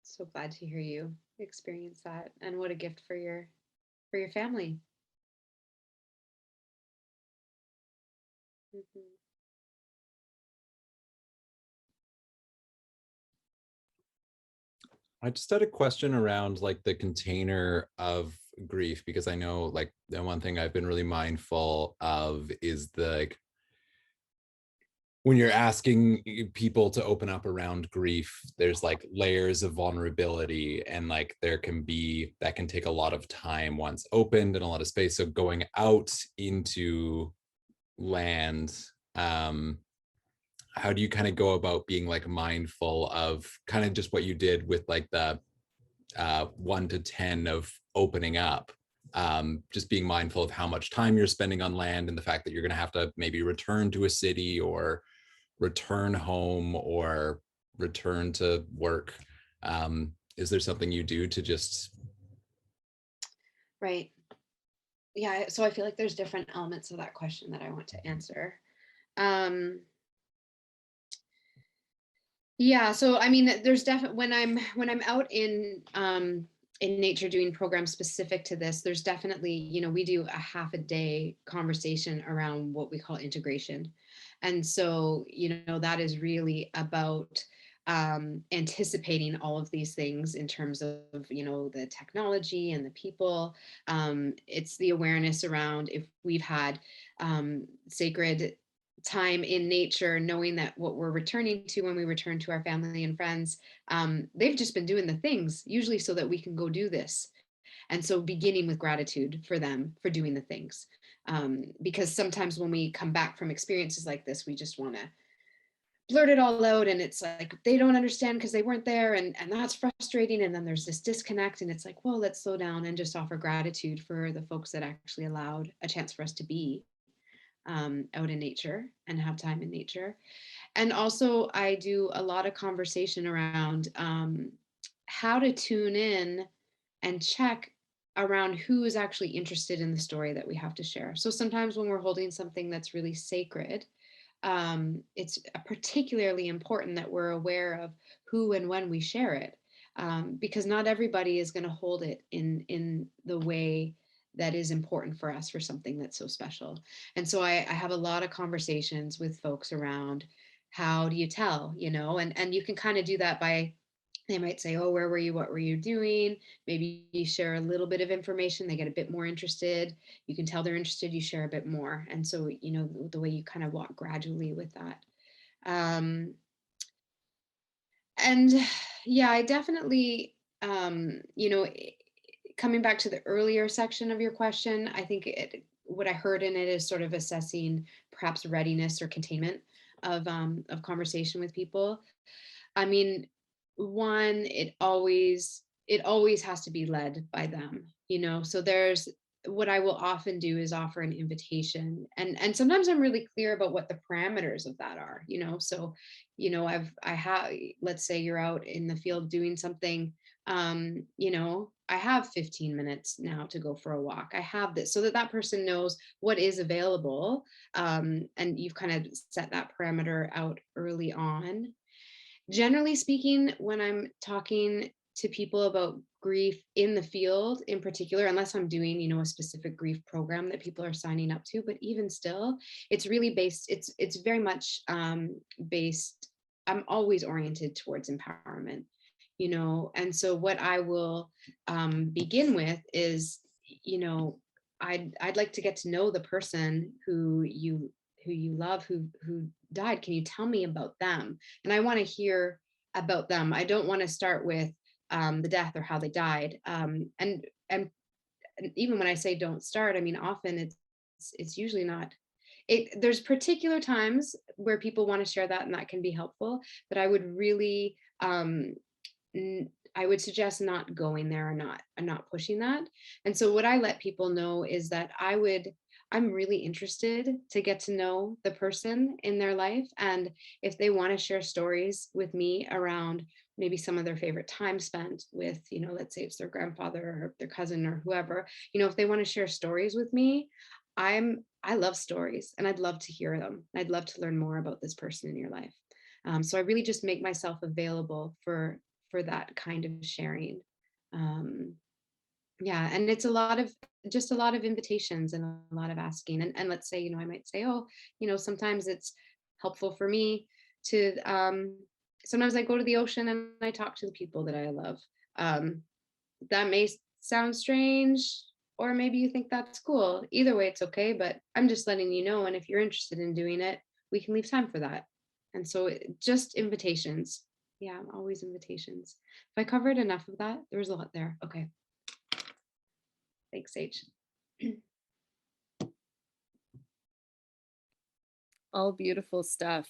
So glad to hear you experience that, and what a gift for your family. I just had a question around like the container of grief, because I know like the one thing I've been really mindful of is when you're asking people to open up around grief, there's like layers of vulnerability, and like that can take a lot of time once opened and a lot of space. So going out into land, how do you kind of go about being like mindful of kind of just what you did with like the 1 to 10 of opening up, just being mindful of how much time you're spending on land, and the fact that you're going to have to maybe return to a city or return home or return to work. Is there something you do to just... Right. Yeah. So I feel like there's different elements of that question that I want to answer. Yeah. So, I mean, there's definitely, when I'm out in nature doing programs specific to this, there's definitely, we do a half a day conversation around what we call integration. And so, that is really about anticipating all of these things in terms of, you know, the technology and the people. It's the awareness around if we've had sacred time in nature, knowing that what we're returning to when we return to our family and friends, they've just been doing the things usually so that we can go do this. And so beginning with gratitude for them for doing the things. Because sometimes when we come back from experiences like this, we just want to blurt it all out, and it's like they don't understand because they weren't there, and that's frustrating, and then there's this disconnect, and it's like, well, let's slow down and just offer gratitude for the folks that actually allowed a chance for us to be out in nature and have time in nature. And also I do a lot of conversation around how to tune in and check around who is actually interested in the story that we have to share. So sometimes when we're holding something that's really sacred, it's particularly important that we're aware of who and when we share it, because not everybody is going to hold it in the way that is important for us for something that's so special. And so I have a lot of conversations with folks around how do you tell, you know, and you can kind of do that by, they might say, oh, where were you? What were you doing? Maybe you share a little bit of information. They get a bit more interested. You can tell they're interested. You share a bit more. And so, you know, the way you kind of walk gradually with that. And yeah, I definitely, you know, coming back to the earlier section of your question, I think what I heard in it is sort of assessing perhaps readiness or containment of conversation with people. I mean, one, it always has to be led by them, you know. So there's, what I will often do is offer an invitation, and sometimes I'm really clear about what the parameters of that are, you know. So, you know, I have, let's say you're out in the field doing something, you know, I have 15 minutes now to go for a walk. I have this, so that that person knows what is available, and you've kind of set that parameter out early on. Generally speaking, when I'm talking to people about grief in the field in particular, unless I'm doing, you know, a specific grief program that people are signing up to, but even still, it's really based, it's very much based, I'm always oriented towards empowerment, you know. And so what I will begin with is, you know, I'd like to get to know the person who you love, who died. Can you tell me about them? And I want to hear about them. I don't want to start with the death or how they died. And even when I say don't start, I mean often it's usually not. There's particular times where people want to share that, and that can be helpful. But I would really I would suggest not going there, and not pushing that. And so what I let people know is that I'm really interested to get to know the person in their life. And if they want to share stories with me around maybe some of their favorite time spent with, you know, let's say it's their grandfather or their cousin or whoever, you know, if they want to share stories with me, I love stories, and I'd love to hear them. I'd love to learn more about this person in your life. So I really just make myself available for that kind of sharing. Yeah, and it's just a lot of invitations and a lot of asking. And let's say, you know, I might say, oh, you know, sometimes it's helpful for me to sometimes I go to the ocean and I talk to the people that I love. That may sound strange, or maybe you think that's cool. Either way, it's okay, but I'm just letting you know. And if you're interested in doing it, we can leave time for that. And so just invitations. Yeah, always invitations. If I covered enough of that, there was a lot there. Okay. Thanks, Sage. All beautiful stuff.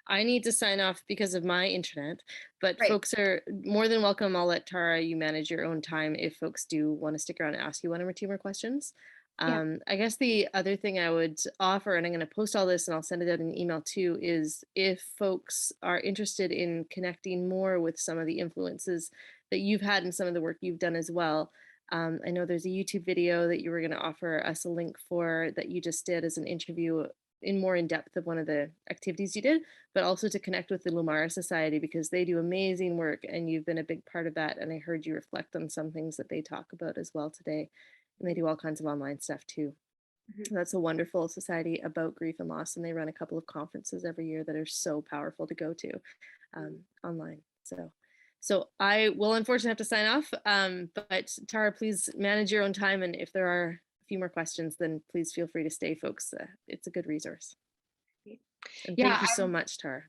I need to sign off because of my internet, but Right. folks are more than welcome. I'll let Tara, you manage your own time if folks do want to stick around and ask you one or two more questions. Yeah. I guess the other thing I would offer, and I'm going to post all this and I'll send it out in an email too, is if folks are interested in connecting more with some of the influences that you've had in some of the work you've done as well. I know there's a YouTube video that you were going to offer us a link for that you just did as an interview in more in depth of one of the activities you did, but also to connect with the Lumara Society because they do amazing work and you've been a big part of that. And I heard you reflect on some things that they talk about as well today. And they do all kinds of online stuff too. That's a wonderful society about grief and loss, and they run a couple of conferences every year that are so powerful to go to online. So I will unfortunately have to sign off, but Tara, please manage your own time, and if there are a few more questions, then please feel free to stay, folks. It's a good resource. And thank you so much, Tara.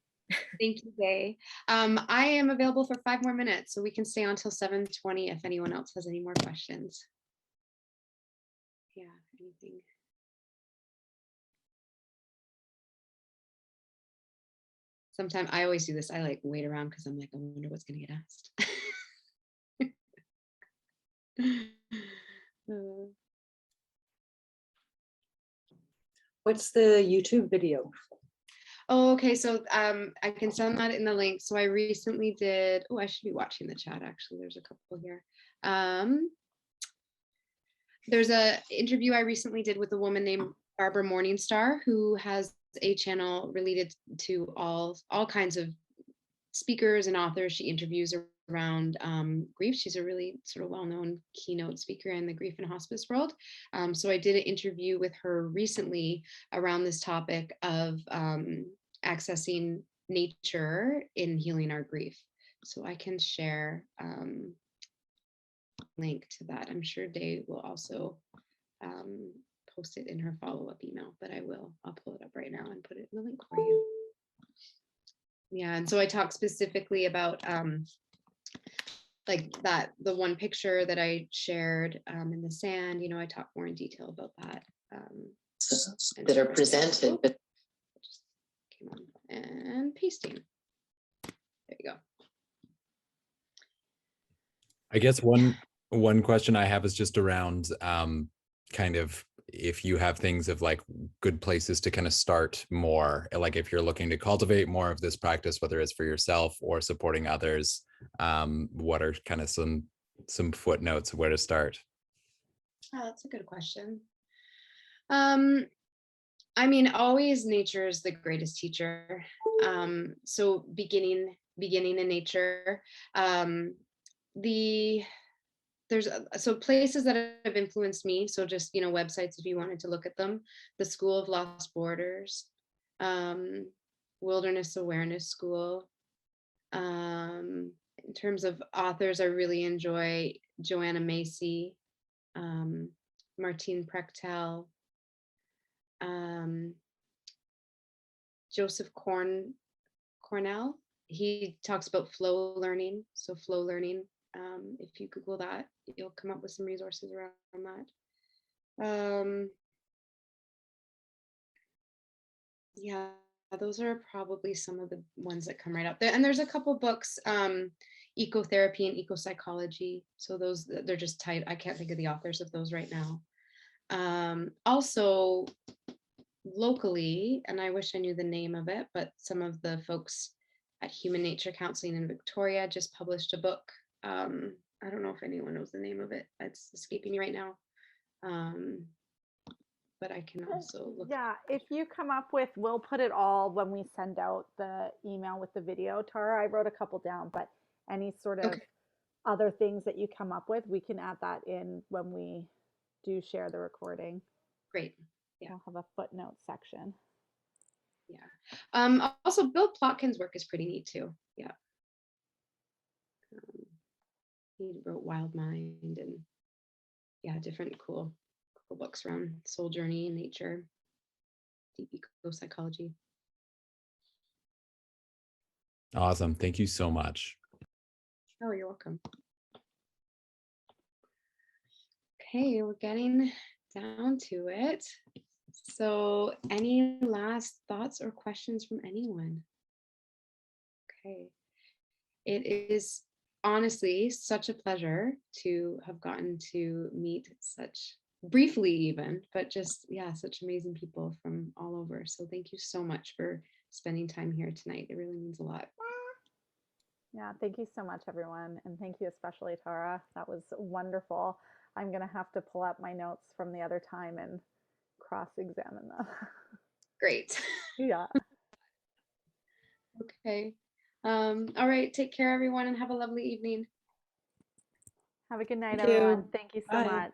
Thank you, Day. I am available for 5 more minutes, so we can stay on till 7:20 if anyone else has any more questions. Yeah, anything. Sometimes I always do this. I like wait around because I'm like, I wonder what's going to get asked. What's the YouTube video? Oh, okay. So I can send that in the link. So I recently did, oh, I should be watching the chat actually. There's a couple here. There's a interview I recently did with a woman named Barbara Morningstar, who has a channel related to all kinds of speakers and authors. She interviews around grief. She's a really sort of well-known keynote speaker in the grief and hospice world. So I did an interview with her recently around this topic of accessing nature in healing our grief. So I can share link to that. I'm sure Day will also post it in her follow-up email, but I'll pull it up right now and put it in the link for you. Yeah, and so I talked specifically about like the one picture that I shared in the sand. You know, I talk more in detail about that. That are presented, but just came on and pasting. There you go. I guess one question I have is just around kind of if you have things of like good places to kind of start more, like if you're looking to cultivate more of this practice, whether it's for yourself or supporting others, what are kind of some footnotes of where to start? Oh, that's a good question. I mean, always nature is the greatest teacher. So beginning in nature. There's so places that have influenced me. So just, you know, websites if you wanted to look at them. The School of Lost Borders, Wilderness Awareness School. In terms of authors, I really enjoy Joanna Macy, Martine Prechtel, Joseph Cornell. He talks about flow learning. So flow learning, if you Google that, you'll come up with some resources around that. Yeah, those are probably some of the ones that come right up there. And there's a couple books, Ecotherapy and Ecopsychology. So those, they're just tight. I can't think of the authors of those right now. Also locally, and I wish I knew the name of it, but some of the folks at Human Nature Counseling in Victoria just published a book. I don't know if anyone knows the name of it. It's escaping me right now. But I can also look. Yeah, if you come up with, we'll put it all when we send out the email with the video, Tara. I wrote a couple down, but any sort of other things that you come up with, we can add that in when we do share the recording. Great. Yeah. I'll have a footnote section. Yeah. Also, Bill Plotkin's work is pretty neat too. Yeah. He wrote Wild Mind and yeah, different cool books around soul journey and nature, deep eco-psychology. Awesome. Thank you so much. Oh, you're welcome. Okay, we're getting down to it. So any last thoughts or questions from anyone? Okay. It is honestly such a pleasure to have gotten to meet such briefly even, but just, yeah, such amazing people from all over. So thank you so much for spending time here tonight. It really means a lot. Yeah, thank you so much, everyone. And thank you especially, Tara. That was wonderful. I'm going to have to pull up my notes from the other time and cross-examine them. Great. Yeah. Okay. All right. Take care, everyone, and have a lovely evening. Have a good night, Thank you. everyone. Thank you so Bye. much.